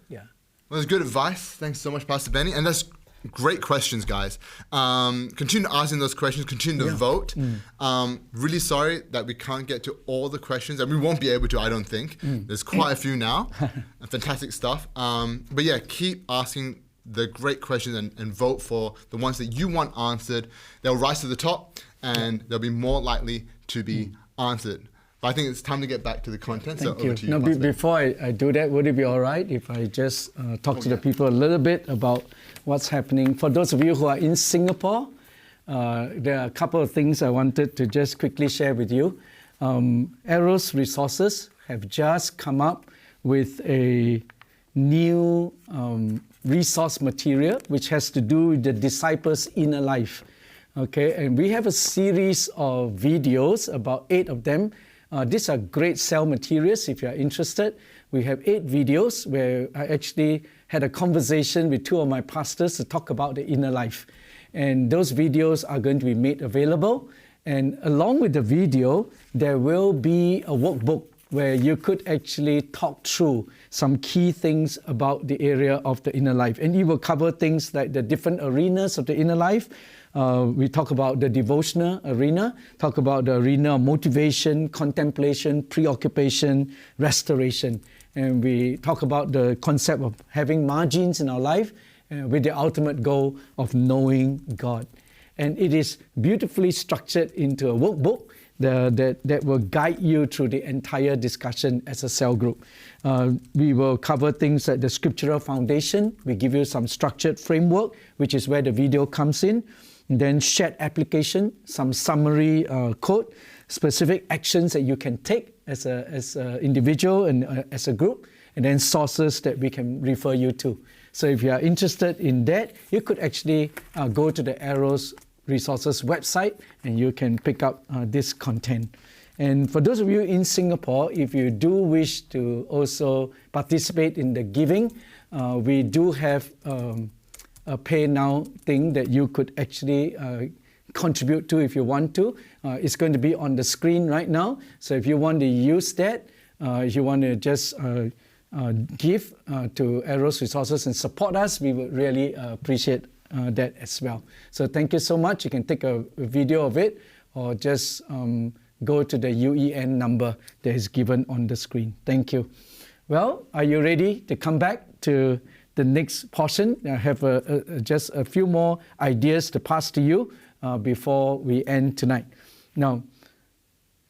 Yeah. Well, that's good advice. Thanks so much, Pastor Benny. And that's great questions, guys. Continue asking those questions. Continue to vote. Really sorry that we can't get to all the questions, and we won't be able to, I don't think. There's quite a few now. Fantastic stuff. But yeah, keep asking the great questions and vote for the ones that you want answered. They'll rise to the top, and they'll be more likely to be answered. But I think it's time to get back to the content. Thank so you. over to you. Before I do that, would it be all right if I just talk to the people a little bit about what's happening? For those of you who are in Singapore, there are a couple of things I wanted to just quickly share with you. Eros Resources have just come up with a new resource material which has to do with the disciples' inner life. Okay, and we have a series of videos, about 8 of them. These are great cell materials if you are interested. We have 8 videos where I actually had a conversation with 2 of my pastors to talk about the inner life. And those videos are going to be made available. And along with the video, there will be a workbook where you could actually talk through some key things about the area of the inner life. And it will cover things like the different arenas of the inner life. We talk about the devotional arena, talk about the arena of motivation, contemplation, preoccupation, restoration. And we talk about the concept of having margins in our life with the ultimate goal of knowing God. And it is beautifully structured into a workbook that will guide you through the entire discussion as a cell group. We will cover things like the scriptural foundation. We give you some structured framework, which is where the video comes in. And then shared application, some summary code, specific actions that you can take as an individual and as a group, and then sources that we can refer you to. So if you are interested in that, you could actually go to the Arrows Resources website and you can pick up this content. And for those of you in Singapore, if you do wish to also participate in the giving, we do have a pay now thing that you could actually contribute to if you want to. It's going to be on the screen right now. So if you want to use that, if you want to just give to Arrows Resources and support us, we would really appreciate that as well. So thank you so much. You can take a video of it or just go to the UEN number that is given on the screen. Thank you. Well, are you ready to come back to the next portion? I have just a few more ideas to pass to you before we end tonight. Now,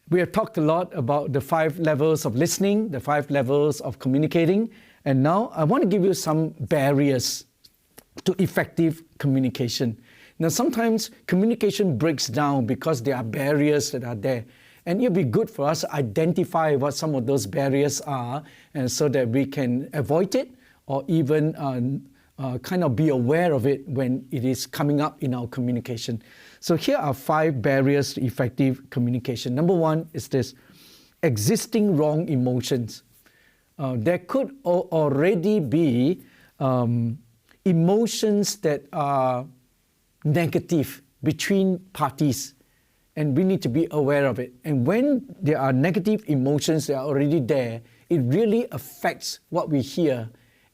we have talked a lot about the 5 levels of listening, the 5 levels of communicating, and now I want to give you some barriers to effective communication. Now, sometimes communication breaks down because there are barriers that are there. And it'll be good for us to identify what some of those barriers are, and so that we can avoid it or even kind of be aware of it when it is coming up in our communication. So here are 5 barriers to effective communication. Number 1 is this: existing wrong emotions. There could already be emotions that are negative between parties, and we need to be aware of it. And when there are negative emotions that are already there, it really affects what we hear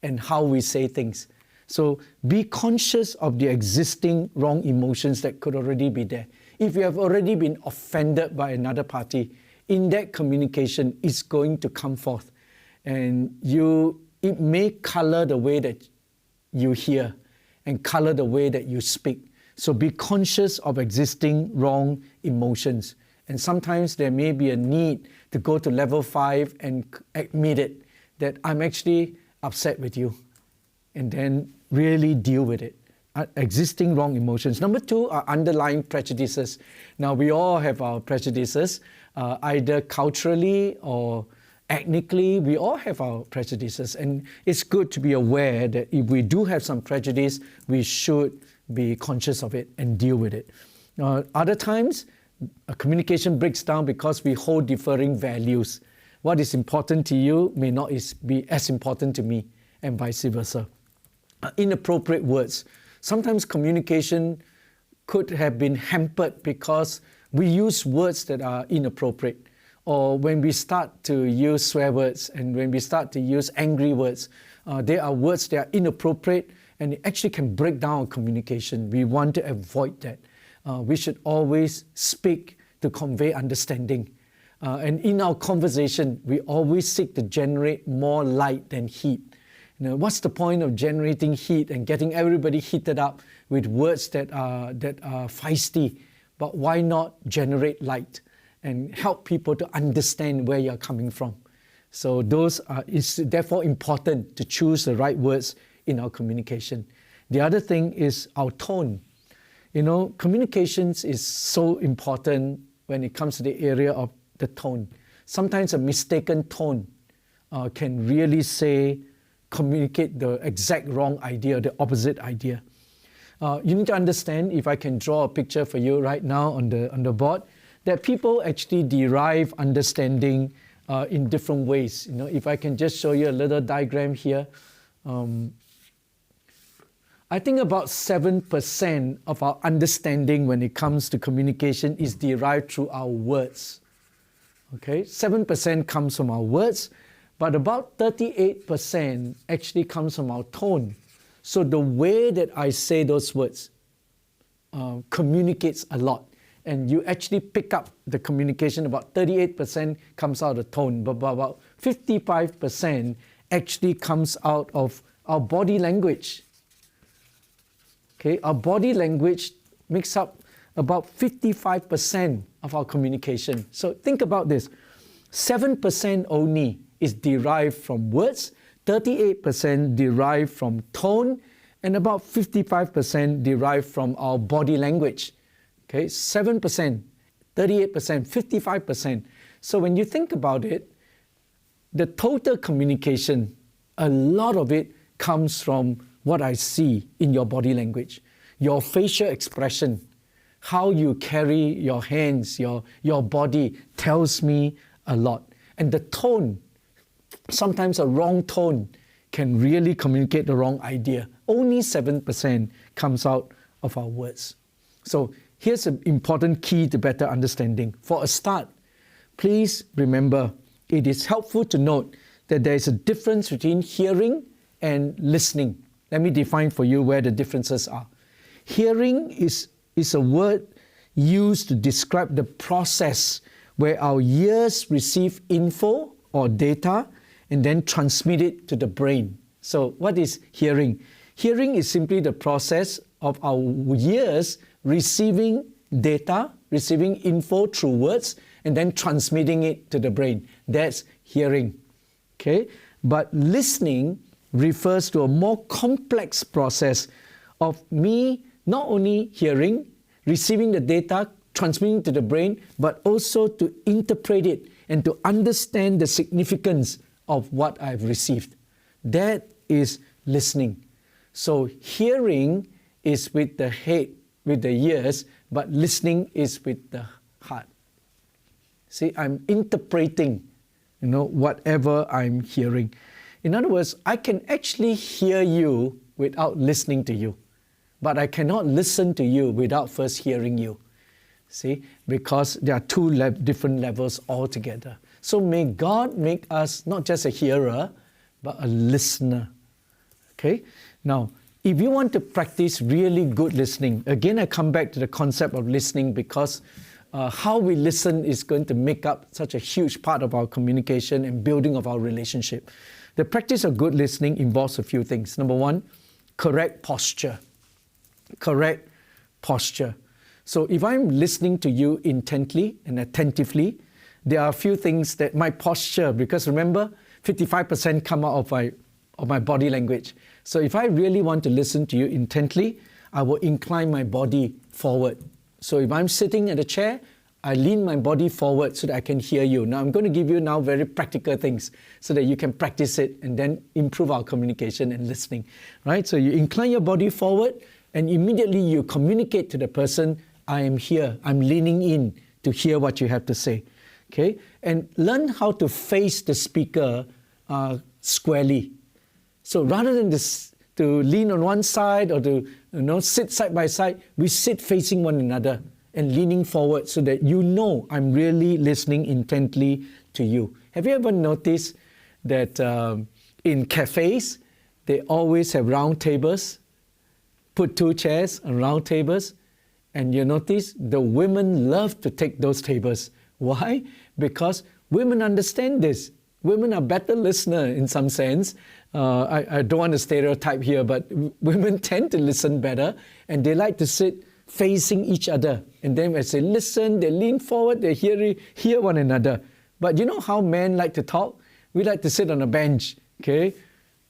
and how we say things. So be conscious of the existing wrong emotions that could already be there. If you have already been offended by another party, in that communication, it's going to come forth. And it may color the way that you hear and color the way that you speak. So be conscious of existing wrong emotions. And sometimes there may be a need to go to level 5 and admit it, that I'm actually upset with you, and then really deal with it. Existing wrong emotions. Number 2 are underlying prejudices. Now, we all have our prejudices, either culturally or ethnically. We all have our prejudices, and it's good to be aware that if we do have some prejudice, we should be conscious of it and deal with it. Other times, communication breaks down because we hold differing values. What is important to you may not be as important to me, and vice versa. Inappropriate words. Sometimes communication could have been hampered because we use words that are inappropriate, or when we start to use swear words and when we start to use angry words. There are words that are inappropriate, and it actually can break down our communication. We want to avoid that. We should always speak to convey understanding. And in our conversation, we always seek to generate more light than heat. What's the point of generating heat and getting everybody heated up with words that are feisty? But why not generate light and help people to understand where you're coming from? So it's therefore important to choose the right words in our communication. The other thing is our tone. Communications is so important when it comes to the area of the tone. Sometimes a mistaken tone can really communicate the exact wrong idea, the opposite idea. You need to understand, if I can draw a picture for you right now on the board, that people actually derive understanding in different ways. If I can just show you a little diagram here. I think about 7% of our understanding when it comes to communication is derived through our words. Okay, 7% comes from our words, but about 38% actually comes from our tone. So the way that I say those words communicates a lot. And you actually pick up the communication. About 38% comes out of the tone, but about 55% actually comes out of our body language. Okay, our body language makes up about 55% of our communication. So think about this. 7% only is derived from words, 38% derived from tone, and about 55% derived from our body language. Okay, 7%, 38%, 55%. So when you think about it, the total communication, a lot of it comes from what I see in your body language, your facial expression, how you carry your hands, your body tells me a lot. And the tone, sometimes a wrong tone can really communicate the wrong idea. Only 7% comes out of our words. So here's an important key to better understanding. For a start, please remember it is helpful to note that there is a difference between hearing and listening. Let me define for you where the differences are. Hearing is a word used to describe the process where our ears receive info or data and then transmit it to the brain. So what is hearing? Hearing is simply the process of our ears receiving data, receiving info through words, and then transmitting it to the brain. That's hearing. Okay? But listening refers to a more complex process of me not only hearing, receiving the data, transmitting to the brain, but also to interpret it and to understand the significance of what I've received. That is listening. So hearing is with the head, with the ears, but listening is with the heart. See, I'm interpreting, whatever I'm hearing. In other words, I can actually hear you without listening to you, but I cannot listen to you without first hearing you. See, because there are two different levels altogether. So may God make us not just a hearer, but a listener. Okay? Now, if you want to practice really good listening, again I come back to the concept of listening because how we listen is going to make up such a huge part of our communication and building of our relationship. The practice of good listening involves a few things. Number one, correct posture. Correct posture. So if I'm listening to you intently and attentively, there are a few things that my posture, because remember, 55% come out of my body language. So if I really want to listen to you intently, I will incline my body forward. So if I'm sitting at a chair, I lean my body forward so that I can hear you. Now I'm going to give you now very practical things so that you can practice it and then improve our communication and listening. Right? So you incline your body forward and immediately you communicate to the person, I am here, I'm leaning in to hear what you have to say. Okay? And learn how to face the speaker squarely. So rather than to lean on one side or to sit side by side, we sit facing one another and leaning forward so that I'm really listening intently to you. Have you ever noticed that in cafes, they always have round tables, put two chairs on round tables, and you notice the women love to take those tables. Why? Because women understand this. Women are better listeners in some sense. I don't want to stereotype here, but women tend to listen better and they like to sit facing each other. And then as they listen, they lean forward, they hear one another. But you know how men like to talk? We like to sit on a bench, okay?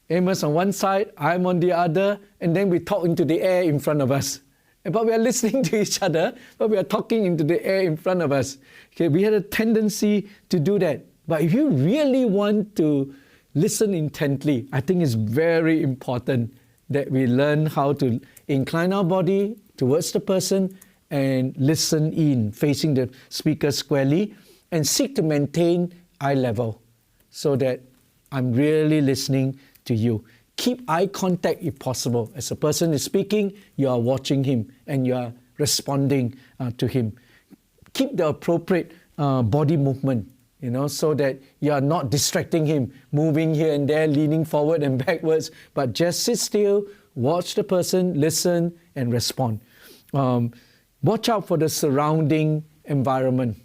Amos on one side, I'm on the other, and then we talk into the air in front of us. But we are listening to each other, but we are talking into the air in front of us. Okay, we had a tendency to do that. But if you really want to listen intently, I think it's very important that we learn how to incline our body towards the person and listen in, facing the speaker squarely, and seek to maintain eye level so that I'm really listening to you. Keep eye contact if possible. As a person is speaking, you are watching him and you are responding to him. Keep the appropriate body movement. so that you are not distracting him, moving here and there, leaning forward and backwards, but just sit still, watch the person, listen, and respond. Watch out for the surrounding environment.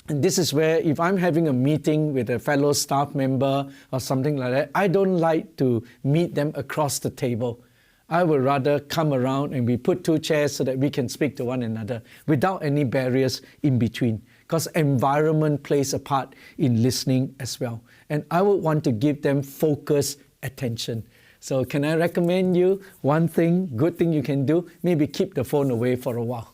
And this is where, if I'm having a meeting with a fellow staff member or something like that, I don't like to meet them across the table. I would rather come around and we put 2 chairs so that we can speak to one another without any barriers in between. Because environment plays a part in listening as well. And I would want to give them focused attention. So can I recommend you one thing, good thing you can do? Maybe keep the phone away for a while.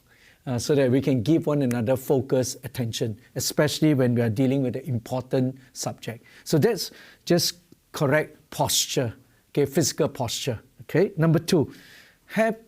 So that we can give one another focused attention, especially when we are dealing with an important subject. So that's just correct posture, okay, physical posture. Okay. Number 2,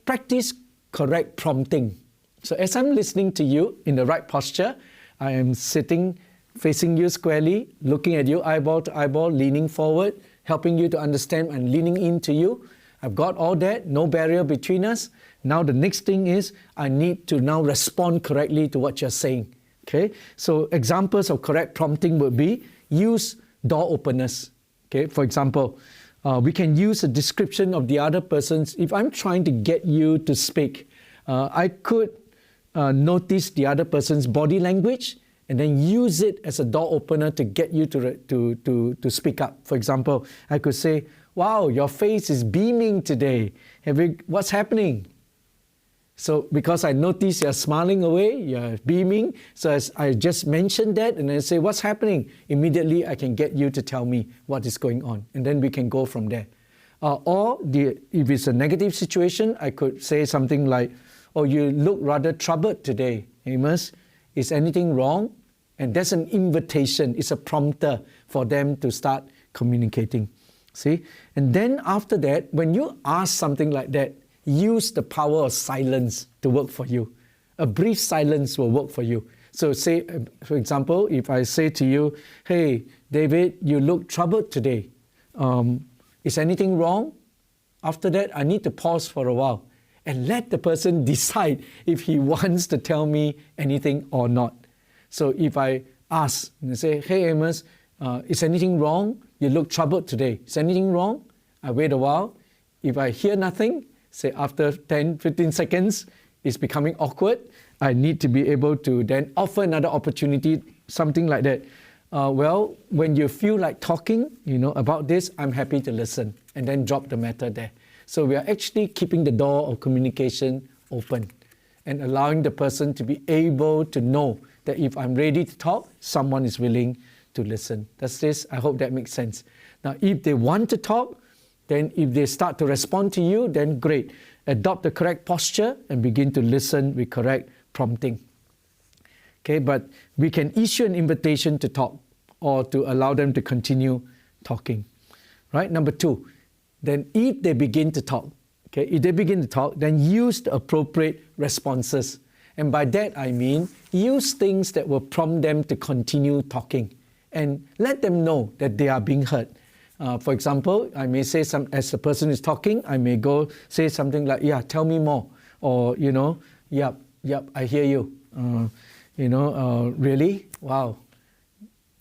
practice correct prompting. So as I'm listening to you in the right posture, I am sitting, facing you squarely, looking at you eyeball to eyeball, leaning forward, helping you to understand and leaning into you. I've got all that, no barrier between us. Now the next thing is I need to now respond correctly to what you're saying. Okay, so examples of correct prompting would be use door openers. Okay, for example, we can use a description of the other person's. If I'm trying to get you to speak, I could notice the other person's body language and then use it as a door opener to get you to speak up. For example, I could say, "Wow, your face is beaming today. What's happening?" So because I notice you're smiling away, you're beaming, so as I just mentioned that and I say, "What's happening?" Immediately I can get you to tell me what is going on, and then we can go from there. If it's a negative situation, I could say something like, "Oh, you look rather troubled today, Amos. Is anything wrong?" And that's an invitation, it's a prompter for them to start communicating. See? And then after that, when you ask something like that, use the power of silence to work for you. A brief silence will work for you. So say, for example, if I say to you, "Hey, David, you look troubled today. Is anything wrong?" After that, I need to pause for a while and let the person decide if he wants to tell me anything or not. So if I ask and say, "Hey, Amos, is anything wrong? You look troubled today. Is anything wrong?" I wait a while. If I hear nothing, say after 10, 15 seconds, it's becoming awkward, I need to be able to then offer another opportunity, something like that. Well, when you feel like talking, about this, I'm happy to listen, and then drop the matter there. So we are actually keeping the door of communication open and allowing the person to be able to know that if I'm ready to talk, someone is willing to listen. That's this. I hope that makes sense. Now, if they want to talk, then if they start to respond to you, then great. Adopt the correct posture and begin to listen with correct prompting. Okay, but we can issue an invitation to talk or to allow them to continue talking. Right? Number 2, then if they begin to talk, then use the appropriate responses. And by that I mean use things that will prompt them to continue talking and let them know that they are being heard. For example, I may say as the person is talking, I may go say something like, "Yeah, tell me more," or "Yep, I hear you. Really? Wow.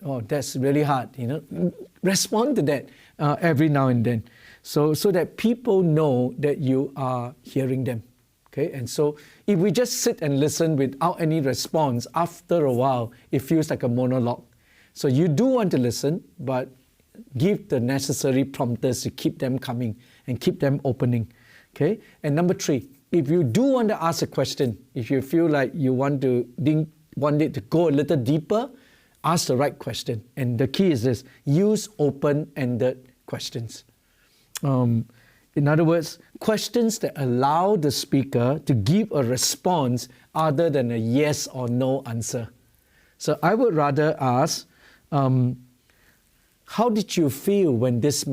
Oh, that's really hard." Respond to that every now and then, so that people know that you are hearing them. Okay, and so if we just sit and listen without any response, after a while, it feels like a monologue. So you do want to listen, but give the necessary prompters to keep them coming and keep them opening. Okay? And number 3, if you do want to ask a question, if you feel like you want it to go a little deeper, ask the right question. And the key is this: use open-ended questions. In other words, questions that allow the speaker to give a response other than a yes or no answer. So I would rather ask, how did you feel when this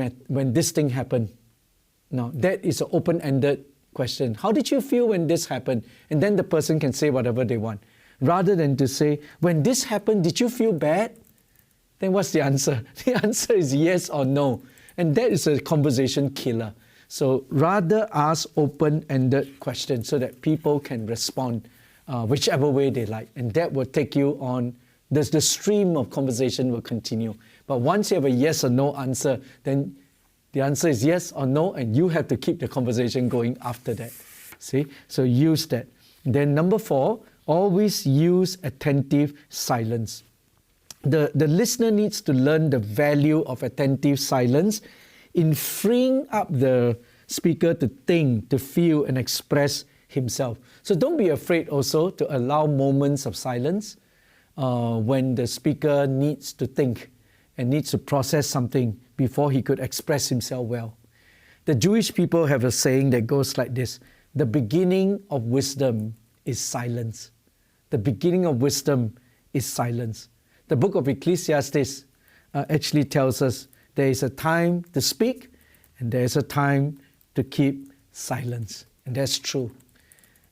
thing happened? Now, that is an open-ended question. How did you feel when this happened? And then the person can say whatever they want. Rather than to say, "When this happened, did you feel bad?" Then what's the answer? The answer is yes or no. And that is a conversation killer. So rather ask open-ended questions so that people can respond whichever way they like. And that will take you on the stream of conversation will continue. But once you have a yes or no answer, then the answer is yes or no, and you have to keep the conversation going after that. See? So use that. Then number 4, always use attentive silence. The listener needs to learn the value of attentive silence in freeing up the speaker to think, to feel, and express himself. So don't be afraid also to allow moments of silence when the speaker needs to think and needs to process something before he could express himself well. The Jewish people have a saying that goes like this: the beginning of wisdom is silence. The beginning of wisdom is silence. The book of Ecclesiastes actually tells us there is a time to speak and there is a time to keep silence. And that's true.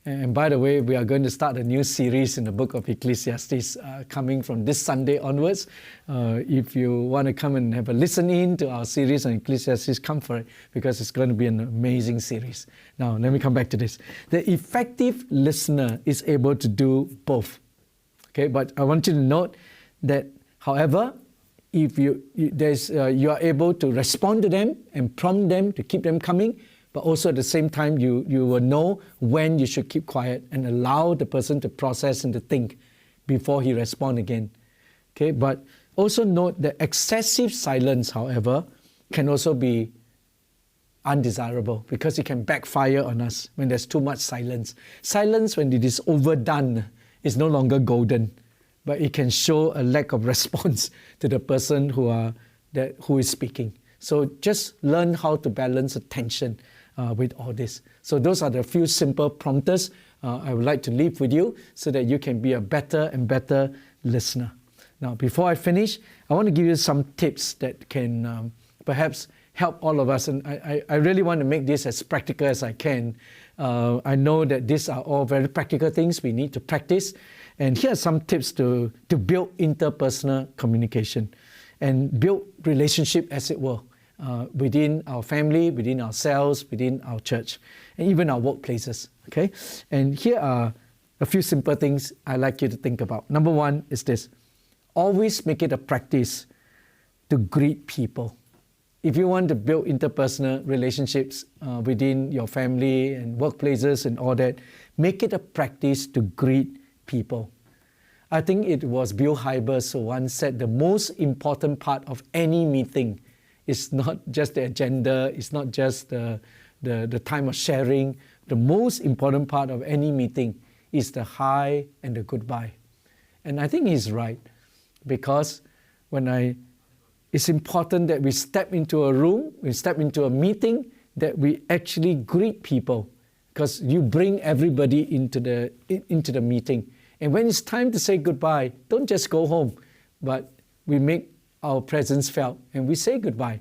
And by the way, we are going to start a new series in the book of Ecclesiastes coming from this Sunday onwards. If you want to come and have a listen in to our series on Ecclesiastes, come for it, because it's going to be an amazing series. Now, let me come back to this. The effective listener is able to do both. Okay, but I want you to note that, however, if you are able to respond to them and prompt them to keep them coming, but also at the same time you will know when you should keep quiet and allow the person to process and to think before he responds again. Okay, but also note that excessive silence, however, can also be undesirable because it can backfire on us when there's too much silence. Silence, when it is overdone, is no longer golden, but it can show a lack of response to the person who is speaking. So just learn how to balance attention with all this. So those are the few simple prompters I would like to leave with you so that you can be a better and better listener. Now, before I finish, I want to give you some tips that can perhaps help all of us. And I really want to make this as practical as I can. I know that these are all very practical things we need to practice. And here are some tips to build interpersonal communication and build relationship, as it were, within our family, within ourselves, within our church, and even our workplaces. Okay? And here are a few simple things I'd like you to think about. Number 1 is this: always make it a practice to greet people. If you want to build interpersonal relationships within your family and workplaces and all that, make it a practice to greet people. I think it was Bill Hybels who once said the most important part of any meeting is not just the agenda, it's not just the time of sharing. The most important part of any meeting is the hi and the goodbye. And I think he's right, because it's important that we step into a room, we step into a meeting, that we actually greet people, because you bring everybody into the meeting. And when it's time to say goodbye, don't just go home, but we make our presence felt and we say goodbye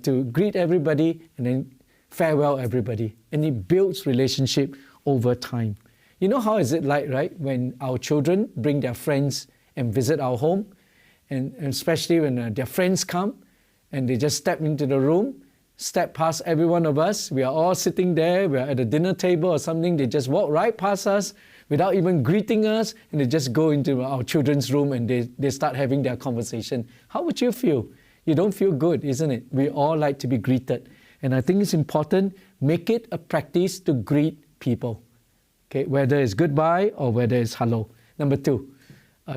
to greet everybody and then farewell everybody. And it builds relationship over time. You know how is it like, right? When our children bring their friends and visit our home, and especially when their friends come and they just step into the room, step past every one of us. We are all sitting there, we are at a dinner table or something. They just walk right past us without even greeting us, and they just go into our children's room and they start having their conversation. How would you feel? You don't feel good, isn't it? We all like to be greeted. And I think it's important, make it a practice to greet people. Okay, whether it's goodbye or whether it's hello. Number 2,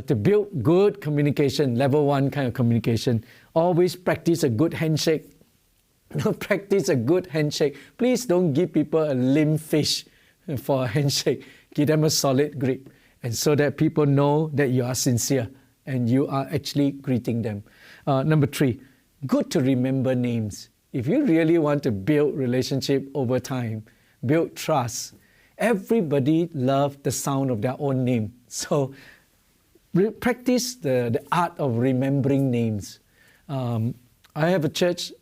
to build good communication, level 1 kind of communication, always practice a good handshake. Practice a good handshake. Please don't give people a limp fish for a handshake. Give them a solid grip, and so that people know that you are sincere and you are actually greeting them. Number 3, good to remember names. If you really want to build relationship over time, build trust, everybody loves the sound of their own name. So practice the art of remembering names. I have a church.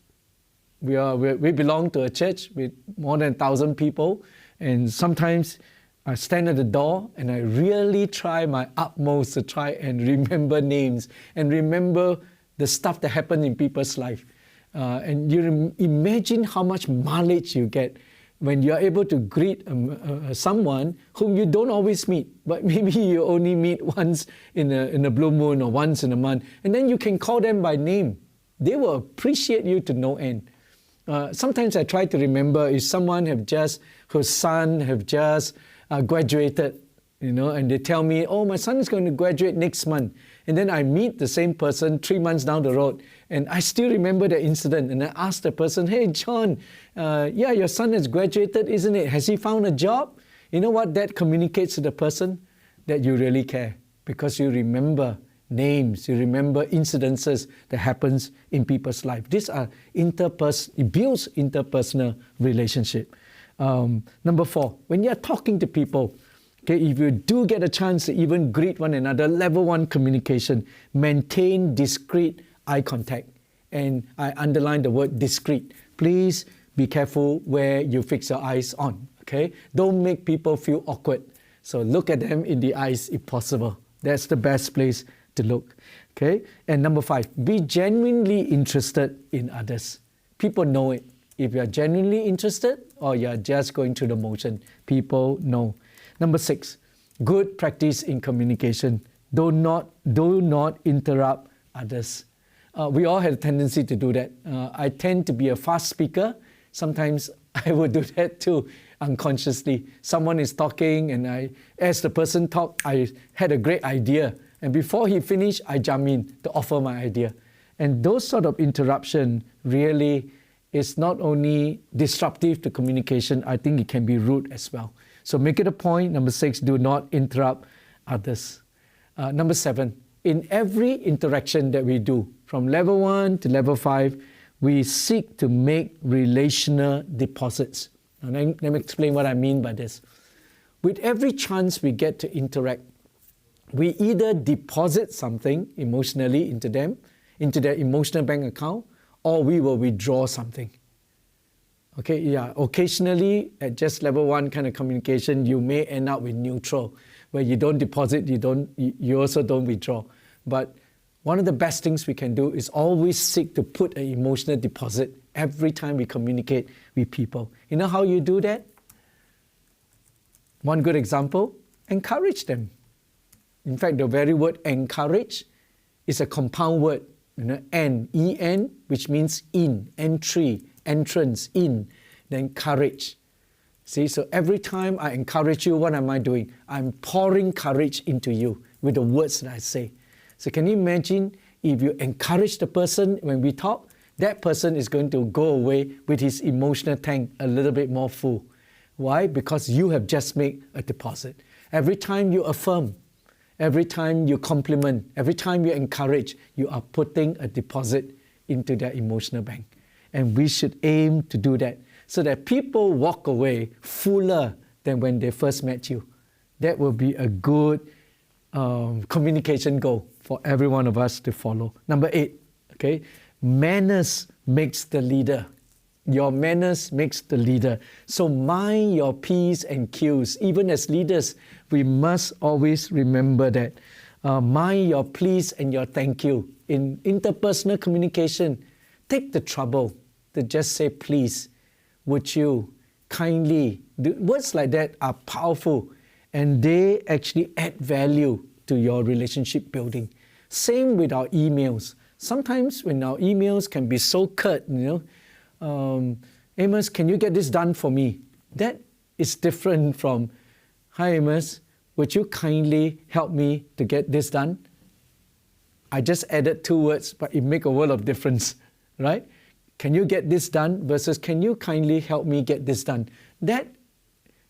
We belong to a church with more than 1,000 people, and sometimes I stand at the door and I really try my utmost to try and remember names and remember the stuff that happened in people's life. And you imagine how much mileage you get when you are able to greet someone whom you don't always meet, but maybe you only meet once in a blue moon or once in a month, and then you can call them by name. They will appreciate you to no end. Sometimes I try to remember if someone whose son have just graduated, and they tell me, oh, my son is going to graduate next month. And then I meet the same person 3 months down the road, and I still remember the incident. And I ask the person, hey, John, your son has graduated, isn't it? Has he found a job? You know what? That communicates to the person that you really care, because you remember names, you remember incidences that happens in people's life. These are it builds interpersonal relationship. Number 4, when you're talking to people, okay, if you do get a chance to even greet one another, level 1 communication, maintain discreet eye contact. And I underline the word discreet. Please be careful where you fix your eyes on, okay? Don't make people feel awkward. So look at them in the eyes if possible. That's the best place to look, okay? And number 5, be genuinely interested in others. People know it. If you're genuinely interested or you're just going through the motion, people know. Number 6, good practice in communication. Do not interrupt others. We all have a tendency to do that. I tend to be a fast speaker. Sometimes I would do that too, unconsciously. Someone is talking, and as the person talked, I had a great idea. And before he finished, I jump in to offer my idea. And those sort of interruption really is not only disruptive to communication, I think it can be rude as well. So make it a point. Number 6, do not interrupt others. Number 7, in every interaction that we do, from level 1 to level 5, we seek to make relational deposits. Now, let me explain what I mean by this. With every chance we get to interact, we either deposit something emotionally into them, into their emotional bank account, or we will withdraw something. Okay, yeah, occasionally at just level 1 kind of communication, you may end up with neutral, where you don't deposit, you also don't withdraw. But one of the best things we can do is always seek to put an emotional deposit every time we communicate with people. You know how you do that? One good example, encourage them. In fact, the very word encourage is a compound word, en, which means in, entry, entrance, in, then courage. See, so every time I encourage you, what am I doing? I'm pouring courage into you with the words that I say. So can you imagine if you encourage the person when we talk, that person is going to go away with his emotional tank a little bit more full. Why? Because you have just made a deposit. Every time you affirm, every time you compliment, every time you encourage, you are putting a deposit into their emotional bank. And we should aim to do that so that people walk away fuller than when they first met you. That will be a good communication goal for every one of us to follow. Number 8, okay, manners makes the leader. Your manners makes the leader. So mind your P's and Q's. Even as leaders, we must always remember that. Mind your please and your thank you. In interpersonal communication, take the trouble to just say please, would you, kindly. Words like that are powerful, and they actually add value to your relationship building. Same with our emails. Sometimes when our emails can be so curt, Amos, can you get this done for me? That is different from, hi Amos, would you kindly help me to get this done? I just added 2 words, but it makes a world of difference, right? Can you get this done versus can you kindly help me get this done? That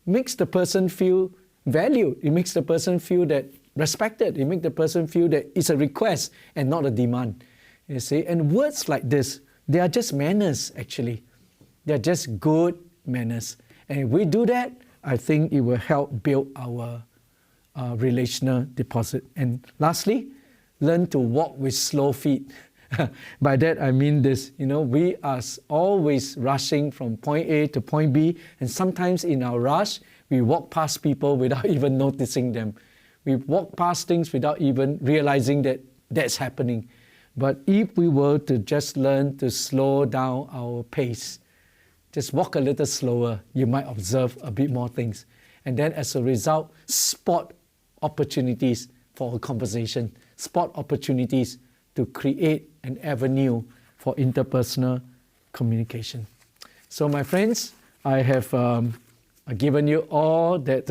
makes the person feel valued. It makes the person feel that respected. It makes the person feel that it's a request and not a demand. You see, and words like this, they are just manners actually. They are just good manners. And if we do that, I think it will help build our relational deposit. And lastly, learn to walk with slow feet. By that I mean this, we are always rushing from point A to point B, and sometimes in our rush, we walk past people without even noticing them. We walk past things without even realizing that that's happening. But if we were to just learn to slow down our pace, just walk a little slower. You might observe a bit more things. And then as a result, spot opportunities for a conversation, spot opportunities to create an avenue for interpersonal communication. So my friends, I have given you all that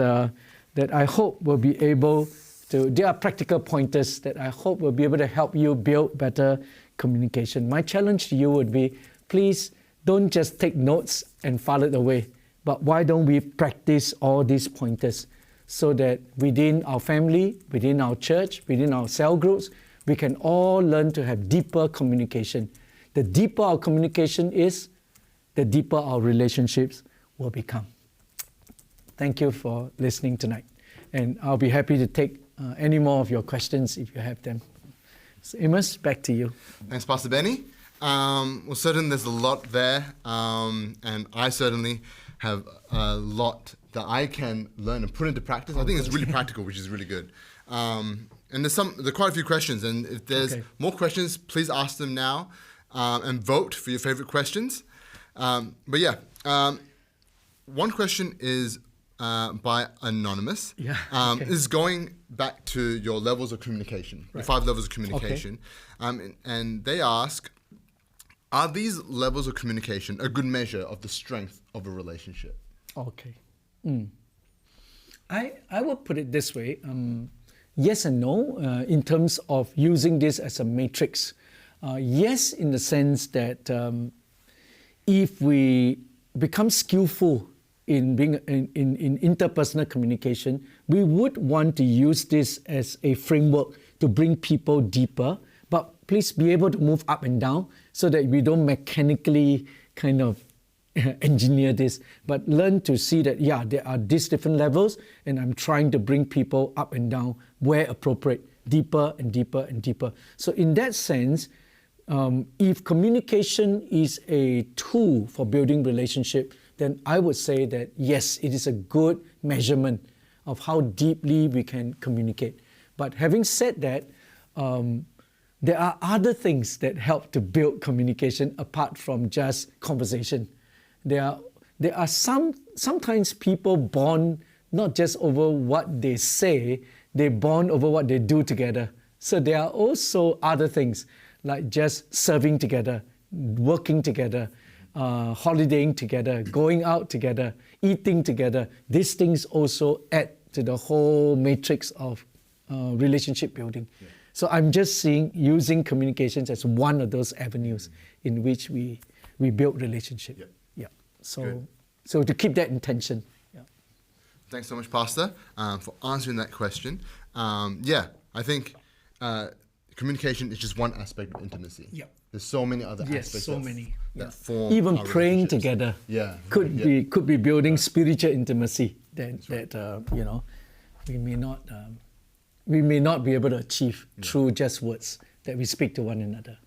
I hope will be able to, they are practical pointers that I hope will be able to help you build better communication. My challenge to you would be, please don't just take notes and file it away, but why don't we practice all these pointers so that within our family, within our church, within our cell groups, we can all learn to have deeper communication. The deeper our communication is, the deeper our relationships will become. Thank you for listening tonight. And I'll be happy to take any more of your questions if you have them. So Amos, back to you. Thanks, Pastor Benny. Well, certainly there's a lot there, and I certainly have a lot that I can learn and put into practice. I think it's really practical, which is really good. And there are quite a few questions, and if there's more questions, please ask them now, and vote for your favorite questions. But yeah, one question is by Anonymous. This is going back to your levels of communication, the 5 levels of communication. And they ask, are these levels of communication a good measure of the strength of a relationship? Okay. I would put it this way. Yes and no, in terms of using this as a matrix. Yes, in the sense that if we become skillful in being in interpersonal communication, we would want to use this as a framework to bring people deeper, but please be able to move up and down so that we don't mechanically kind of engineer this, but learn to see that, yeah, there are these different levels, and I'm trying to bring people up and down where appropriate, deeper and deeper and deeper. So in that sense, if communication is a tool for building relationship, then I would say that yes, it is a good measurement of how deeply we can communicate. But having said that, there are other things that help to build communication apart from just conversation. There are sometimes people bond not just over what they say, they bond over what they do together. So there are also other things like just serving together, working together, holidaying together, going out together, eating together. These things also add to the whole matrix of relationship building. So I'm just using communications as one of those avenues in which we build relationship. So to keep that intention. Thanks so much, Pastor, for answering that question. I think communication is just one aspect of intimacy. There's so many other aspects that form even our praying together could be building spiritual intimacy that you know, we may not be able to achieve through just words that we speak to one another.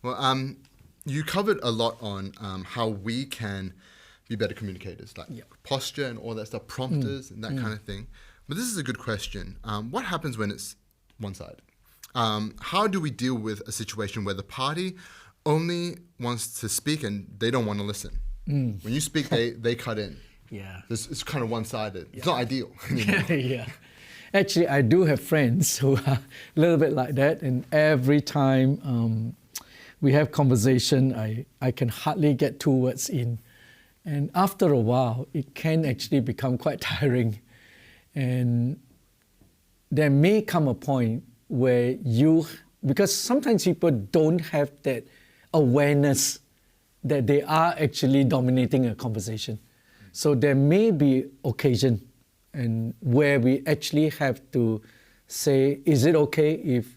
Well, you covered a lot on how we can be better communicators, like posture and all that stuff, prompters and that kind of thing. But this is a good question. What happens when it's one-sided? How do we deal with a situation where the party only wants to speak and they don't want to listen? When you speak, they cut in. It's kind of one-sided. It's not ideal anymore. Actually, I do have friends who are a little bit like that, and every time we have conversation, I can hardly get 2 words in. And after a while, it can actually become quite tiring. And there may come a point where because sometimes people don't have that awareness that they are actually dominating a conversation. So there may be occasion and where we actually have to say, is it okay if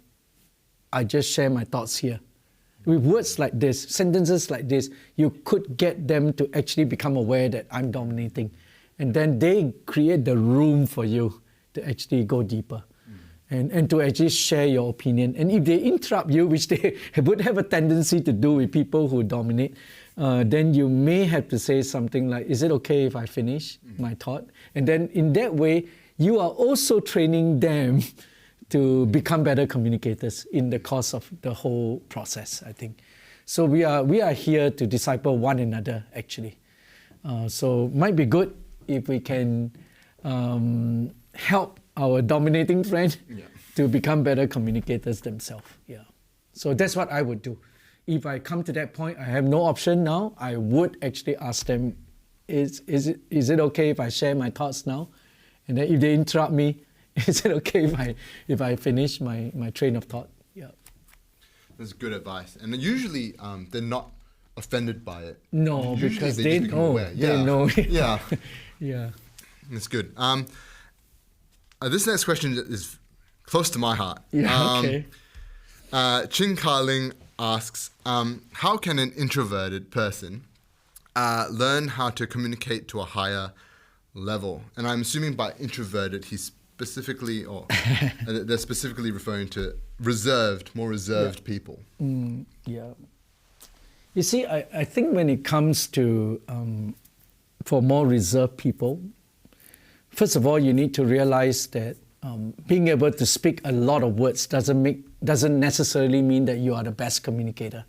I just share my thoughts here? With words like this, sentences like this, you could get them to actually become aware that I'm dominating. And then they create the room for you to actually go deeper and to actually share your opinion. And if they interrupt you, which they would have a tendency to do with people who dominate, then you may have to say something like, is it okay if I finish my thought? And then in that way, you are also training them to become better communicators in the course of the whole process, I think. So we are here to disciple one another, actually. So might be good if we can help our dominating friend to become better communicators themselves. Yeah. So that's what I would do. If I come to that point, I have no option now, I would actually ask them, is it okay if I share my thoughts now? And then if they interrupt me, is it okay if I finish my train of thought? Yeah. That's good advice. And usually they're not offended by it. No, usually because they they just become know. aware. They know. Yeah. Yeah. That's good. This next question is close to my heart. Yeah, okay. Chin Carling asks, how can an introverted person learn how to communicate to a higher level? And I'm assuming by introverted, he's specifically, or they're specifically referring to more reserved people. Yeah. You see, I think when it comes to, for more reserved people, first of all, you need to realize that being able to speak a lot of words doesn't necessarily mean that you are the best communicator.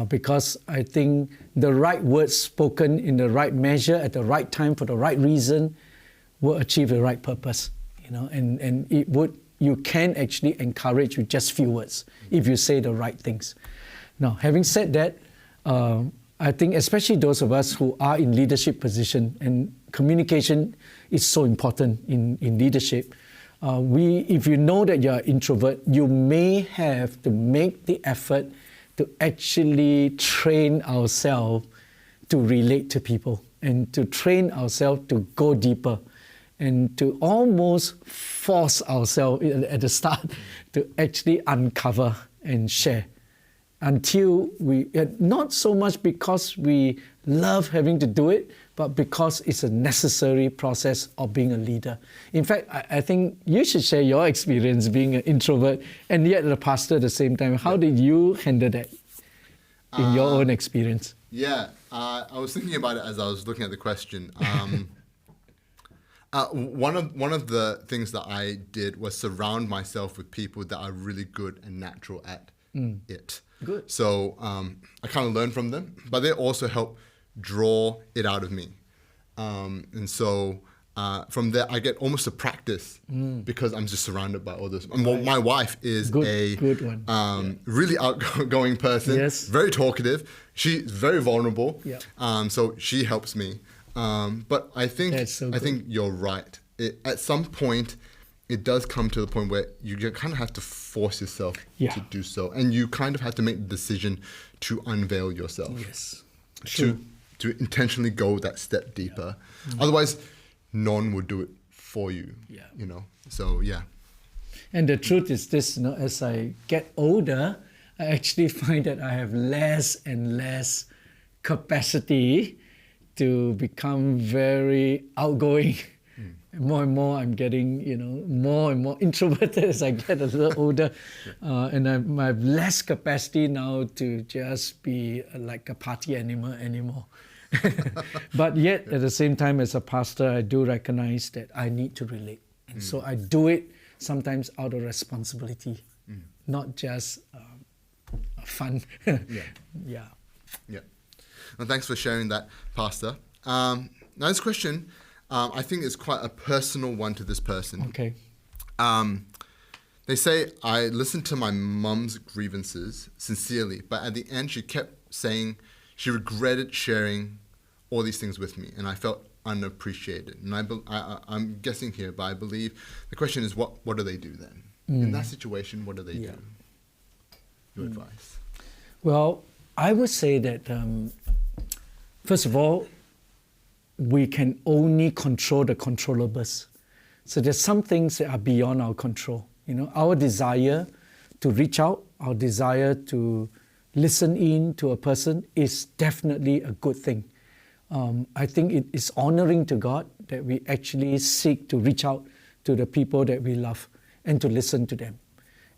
Because I think the right words spoken in the right measure at the right time for the right reason will achieve the right purpose. And you can actually encourage with just few words if you say the right things. Now, having said that, I think especially those of us who are in leadership position, and communication is so important in leadership. If you know that you're an introvert, you may have to make the effort to actually train ourselves to relate to people and to train ourselves to go deeper and to almost force ourselves at the start to actually uncover and share until we, not so much because we love having to do it, but because it's a necessary process of being a leader. In fact, I think you should share your experience being an introvert and yet a pastor at the same time. How did you handle that in your own experience? Yeah, I was thinking about it as I was looking at the question. One of the things that I did was surround myself with people that are really good and natural at it. Good. So I kind of learned from them, but they also help draw it out of me. And so from there, I get almost a practice because I'm just surrounded by all this. My wife is good one. Really outgoing person, Yes. very talkative. She's very vulnerable. Yeah. So she helps me. But I think I think you're right. At some point, it does come to the point where you kind of have to force yourself to do so, and you kind of have to make the decision to unveil yourself. Yes. To intentionally go that step deeper. Otherwise, none would do it for you. Yeah. So yeah. And the truth is this, as I get older, I actually find that I have less and less capacity to become very outgoing. More and more I'm getting, more and more introverted as I get a little older. And I have less capacity now to just be like a party animal anymore. But yet, at the same time, as a pastor, I do recognize that I need to relate. And so I do it sometimes out of responsibility, not just fun. Yeah. Well, thanks for sharing that, Pastor. Now this question, I think is quite a personal one to this person. Okay. They say, I listened to my mum's grievances sincerely, but at the end she kept saying she regretted sharing all these things with me, and I felt unappreciated. And I'm guessing here, but I believe the question is, what do they do then? In that situation, what do they do? Your advice? Well, I would say that, first of all, we can only control the controllables. So there's some things that are beyond our control. Our desire to reach out, our desire to listen in to a person is definitely a good thing. I think it is honoring to God that we actually seek to reach out to the people that we love and to listen to them.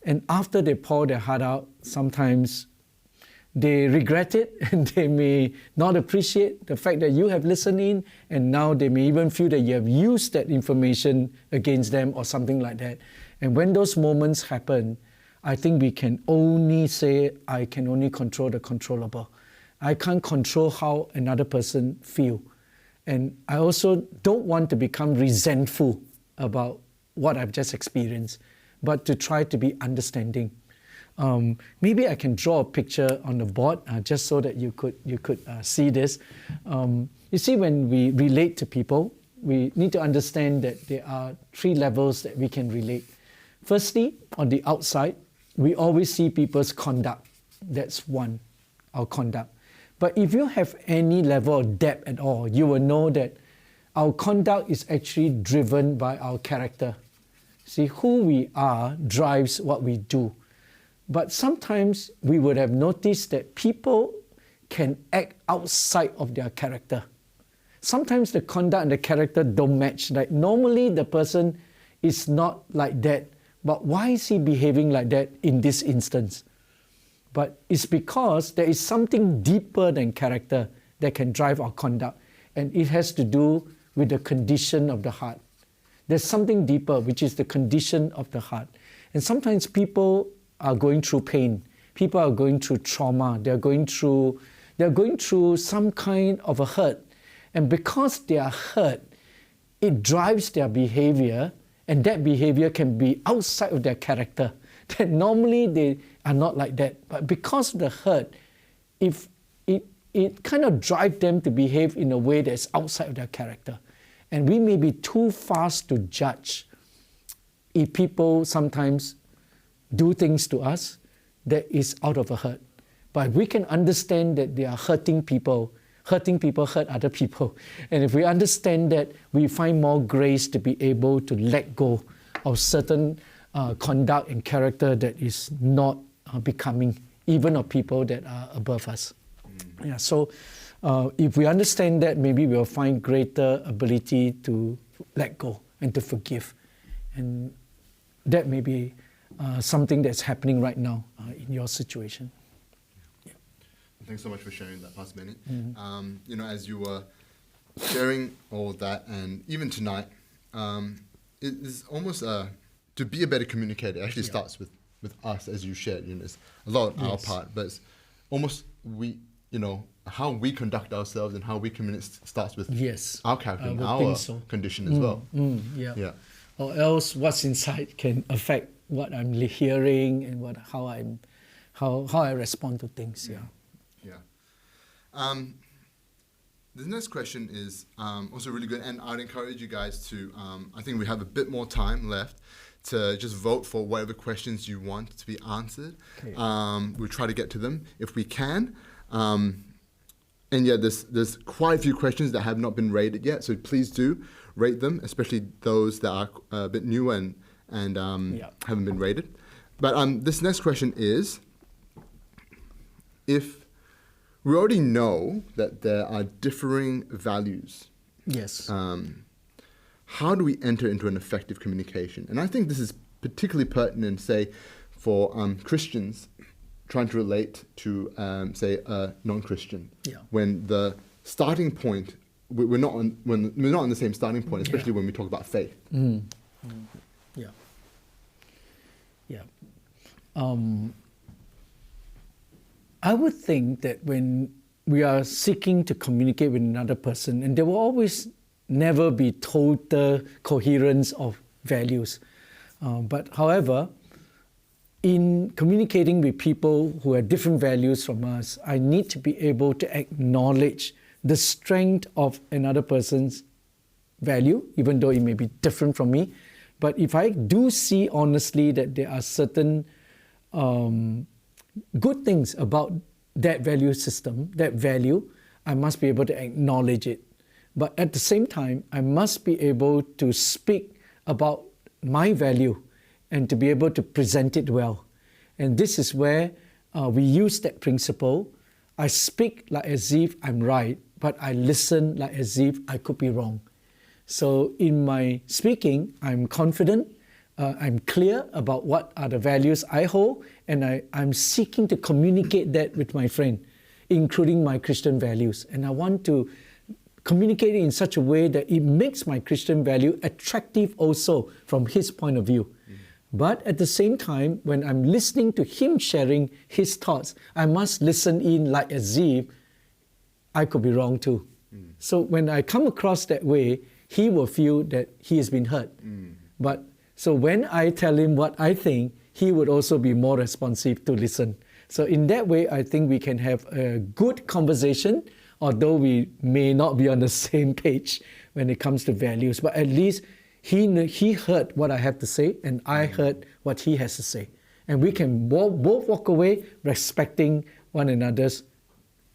And after they pour their heart out, sometimes they regret it and they may not appreciate the fact that you have listened in, and now they may even feel that you have used that information against them or something like that. And when those moments happen, I think we can only say, I can only control the controllable. I can't control how another person feel. And I also don't want to become resentful about what I've just experienced, but to try to be understanding. Maybe I can draw a picture on the board just so that you could see this. You see, when we relate to people, we need to understand that there are 3 levels that we can relate. Firstly, on the outside, we always see people's conduct. That's one, our conduct. But if you have any level of depth at all, you will know that our conduct is actually driven by our character. See, who we are drives what we do. But sometimes we would have noticed that people can act outside of their character. Sometimes the conduct and the character don't match. Like normally the person is not like that, but why is he behaving like that in this instance? But it's because there is something deeper than character that can drive our conduct, and it has to do with the condition of the heart. There's something deeper, which is the condition of the heart. And sometimes people are going through pain. People are going through trauma. They're going through some kind of a hurt. And because they are hurt, it drives their behavior, and that behavior can be outside of their character. That normally they are not like that. But because of the hurt, if it kind of drives them to behave in a way that's outside of their character. And we may be too fast to judge if people sometimes do things to us that is out of a hurt. But we can understand that they are hurting people hurt other people. And if we understand that, we find more grace to be able to let go of certain conduct and character that is not becoming, even of people that are above us. Yeah, so if we understand that, maybe we'll find greater ability to let go and to forgive. And that may be something that's happening right now in your situation. Yeah. Thanks so much for sharing that, Pastor Bennett. As you were sharing all that, and even tonight, it is almost to be a better communicator. It actually starts with us, as you shared. It's a lot on our part, but it's almost how we conduct ourselves and how we communicate starts with our character and our condition as well. Yeah. Or else, what's inside can affect what I'm hearing and how I respond to things. The next question is also really good, and I'd encourage you guys to. I think we have a bit more time left to just vote for whatever questions you want to be answered. Okay. We'll try to get to them if we can. There's quite a few questions that have not been rated yet, so please do rate them, especially those that are a bit new and haven't been rated. But this next question is, if we already know that there are differing values, how do we enter into an effective communication? And I think this is particularly pertinent, say, for Christians trying to relate to, say, a non-Christian. When the starting point, we're not on the same starting point, especially when we talk about faith. I would think that when we are seeking to communicate with another person, and there will always never be total coherence of values. But however, in communicating with people who have different values from us, I need to be able to acknowledge the strength of another person's value, even though it may be different from me. But if I do see honestly that there are certain good things about that value system, that value, I must be able to acknowledge it. But at the same time, I must be able to speak about my value and to be able to present it well. And this is where we use that principle. I speak like as if I'm right, but I listen like as if I could be wrong. So in my speaking, I'm confident, I'm clear about what are the values I hold, and I'm seeking to communicate that with my friend, including my Christian values. And I want to communicate it in such a way that it makes my Christian value attractive also from his point of view. But at the same time, when I'm listening to him sharing his thoughts, I must listen in like as if I could be wrong too. So when I come across that way, he will feel that he has been hurt. But so when I tell him what I think, he would also be more responsive to listen. So in that way, I think we can have a good conversation, although we may not be on the same page when it comes to values. But at least he heard what I have to say, and I heard what he has to say. And we can both walk away respecting one another's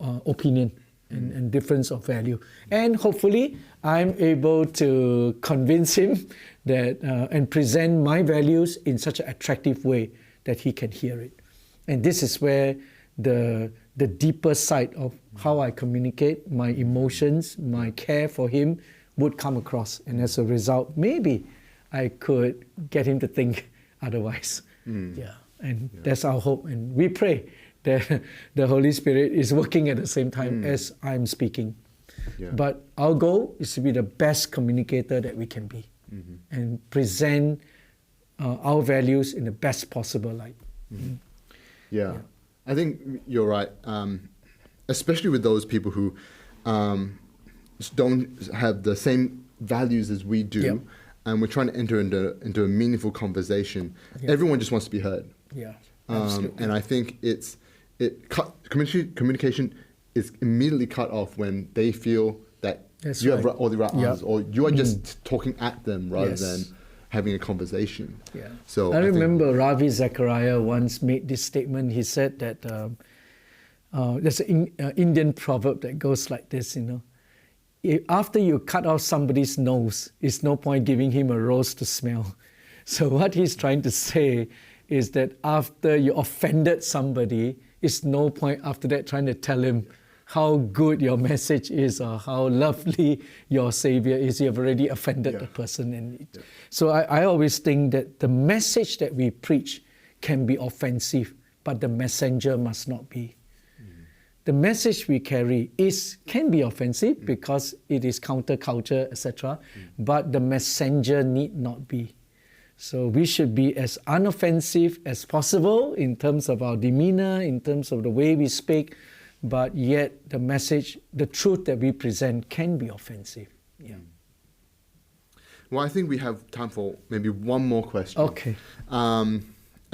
opinion and difference of value. And hopefully, I'm able to convince him that and present my values in such an attractive way that he can hear it. And this is where the deeper side of how I communicate, my emotions, my care for him would come across. And as a result, maybe I could get him to think otherwise. That's our hope. And we pray that the Holy Spirit is working at the same time as I'm speaking. But our goal is to be the best communicator that we can be and present our values in the best possible light. I think you're right, especially with those people who don't have the same values as we do, and we're trying to enter into a meaningful conversation. Everyone just wants to be heard. And I think communication is immediately cut off when they feel that you have all the right answers, or you are just talking at them rather than having a conversation. So I remember Ravi Zachariah once made this statement. He said that there's an Indian proverb that goes like this, after you cut off somebody's nose, it's no point giving him a rose to smell. So what he's trying to say is that after you offended somebody, it's no point after that trying to tell him how good your message is or how lovely your Savior is. You have already offended the person. So I always think that the message that we preach can be offensive, but the messenger must not be. The message we carry can be offensive because it is counterculture, etc., but the messenger need not be. So we should be as unoffensive as possible in terms of our demeanor, in terms of the way we speak, but yet the message, the truth that we present can be offensive. Well, I think we have time for maybe one more question. Okay.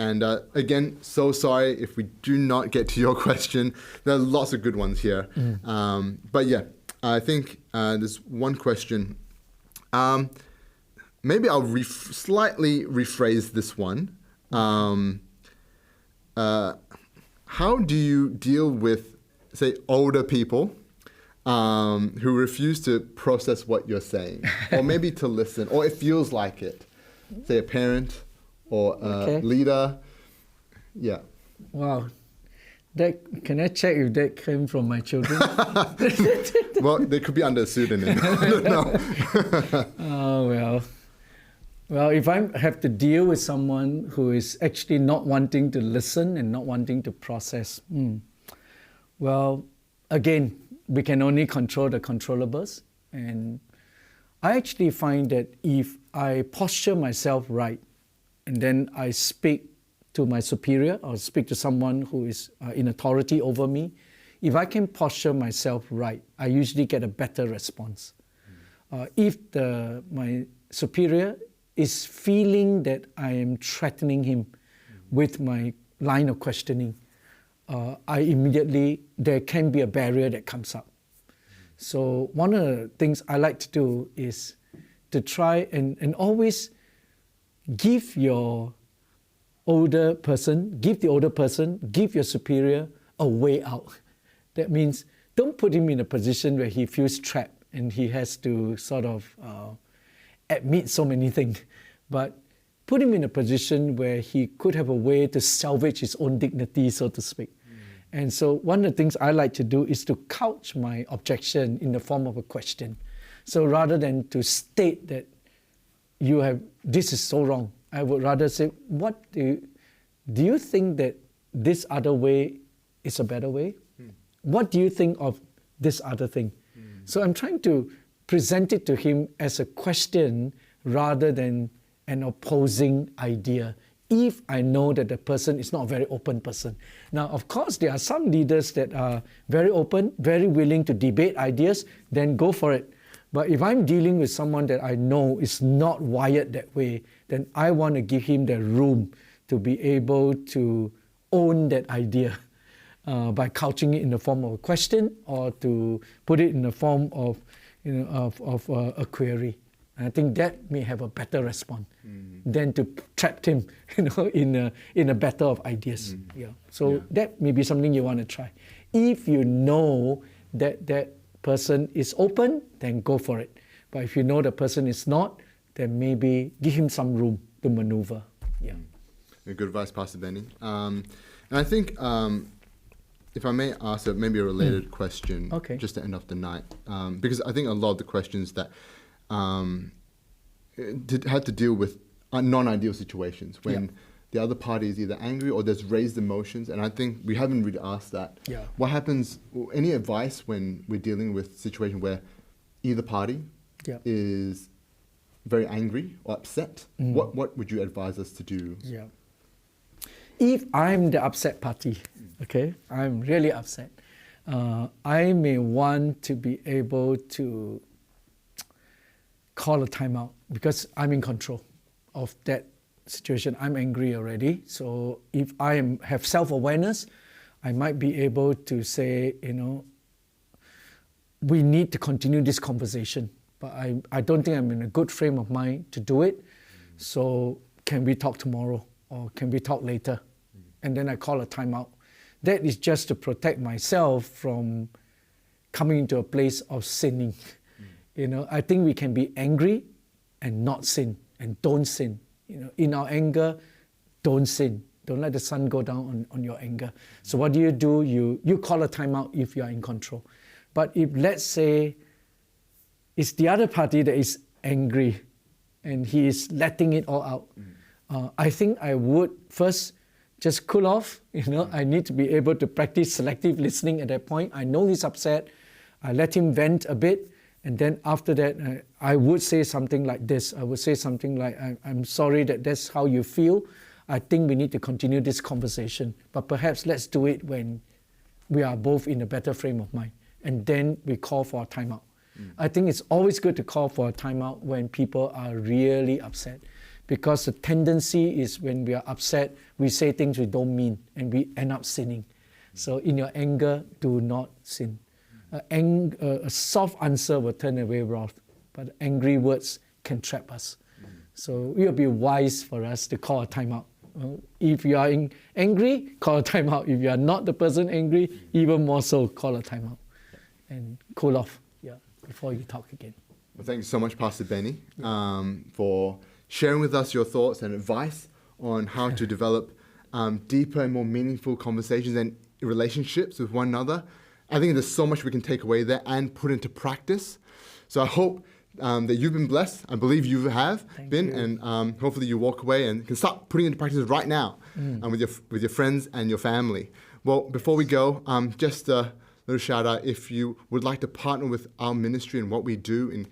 And again, so sorry if we do not get to your question. There are lots of good ones here. But yeah, I think there's one question. Maybe I'll slightly rephrase this one. How do you deal with, say, older people who refuse to process what you're saying, or maybe to listen, or it feels like it? Say a parent or a leader. Wow. Can I check if that came from my children? Well, they could be under a pseudonym. I don't know. Well, if I have to deal with someone who is actually not wanting to listen and not wanting to process, well, again, we can only control the controllables. And I actually find that if I posture myself right, and then I speak to my superior or speak to someone who is in authority over me, if I can posture myself right, I usually get a better response. If my superior is feeling that I am threatening him with my line of questioning, there can be a barrier that comes up. So one of the things I like to do is to try and always give the older person, give your superior a way out. That means don't put him in a position where he feels trapped and he has to sort of admit so many things, but put him in a position where he could have a way to salvage his own dignity, so to speak. And so one of the things I like to do is to couch my objection in the form of a question. So rather than to state that this is so wrong, I would rather say, do you think that this other way is a better way? What do you think of this other thing? So I'm trying to present it to him as a question rather than an opposing idea. if I know that the person is not a very open person. Now, of course, there are some leaders that are very open, very willing to debate ideas, then go for it. But if I'm dealing with someone that I know is not wired that way, then I want to give him the room to be able to own that idea by couching it in the form of a question or to put it in the form of, a query. And I think that may have a better response than to trap him, in a battle of ideas. So that may be something you want to try. If you know that that person is open, then go for it. But if you know the person is not, then maybe give him some room to maneuver. Good advice, Pastor Benny. And I think, if I may ask maybe a related question, just to end off the night, because I think a lot of the questions that had to deal with non-ideal situations when the other party is either angry or there's raised emotions, and I think we haven't really asked that. What happens, any advice when we're dealing with a situation where either party is very angry or upset? What would you advise us to do? If I'm the upset party, I'm really upset, I may want to be able to call a timeout because I'm in control of that situation. I'm angry already. So if I have self-awareness, I might be able to say, we need to continue this conversation, but I don't think I'm in a good frame of mind to do it. So can we talk tomorrow or can we talk later? And then I call a timeout. That is just to protect myself from coming into a place of sinning. I think we can be angry and not sin, and don't sin. In our anger, don't sin. Don't let the sun go down on your anger. So what do? You call a timeout if you are in control. But if, let's say, it's the other party that is angry and he is letting it all out, I think I would first just cool off. I need to be able to practice selective listening at that point. I know he's upset. I let him vent a bit. And then after that, I would say something like this. I would say something like, I'm sorry that that's how you feel. I think we need to continue this conversation. But perhaps let's do it when we are both in a better frame of mind. And then we call for a timeout. I think it's always good to call for a timeout when people are really upset. Because the tendency is when we are upset, we say things we don't mean and we end up sinning. So in your anger, do not sin. A soft answer will turn away wrath, but angry words can trap us. So it will be wise for us to call a timeout. If you are angry, call a timeout. If you are not the person angry, even more so, call a timeout. And cool off before you talk again. Well, thank you so much, Pastor Benny, for sharing with us your thoughts and advice on how to develop deeper and more meaningful conversations and relationships with one another. I think there's so much we can take away there and put into practice. So I hope that you've been blessed. I believe you have been, and hopefully you walk away and can start putting into practice right now with your friends and your family. Well, before we go, just a little shout out. If you would like to partner with our ministry and what we do in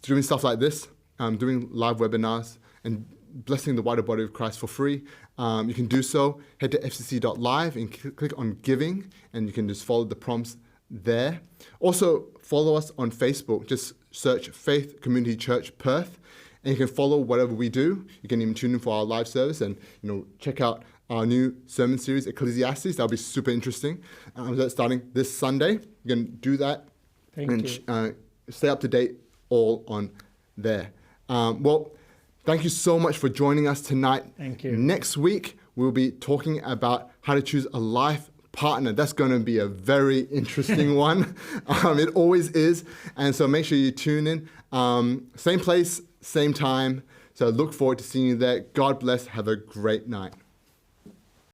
doing stuff like this, doing live webinars and blessing the wider body of Christ for free, you can do so. Head to fcc.live and click on giving, and you can just follow the prompts there. Also, follow us on Facebook. Just search Faith Community Church Perth, and you can follow whatever we do. You can even tune in for our live service and check out our new sermon series, Ecclesiastes. That'll be super interesting. That's starting this Sunday. You can do that and stay up to date all on there. Well, thank you so much for joining us tonight. Thank you. Next week, we'll be talking about how to choose a life partner. That's going to be a very interesting one. It always is. And so make sure you tune in. Same place, same time. So look forward to seeing you there. God bless. Have a great night.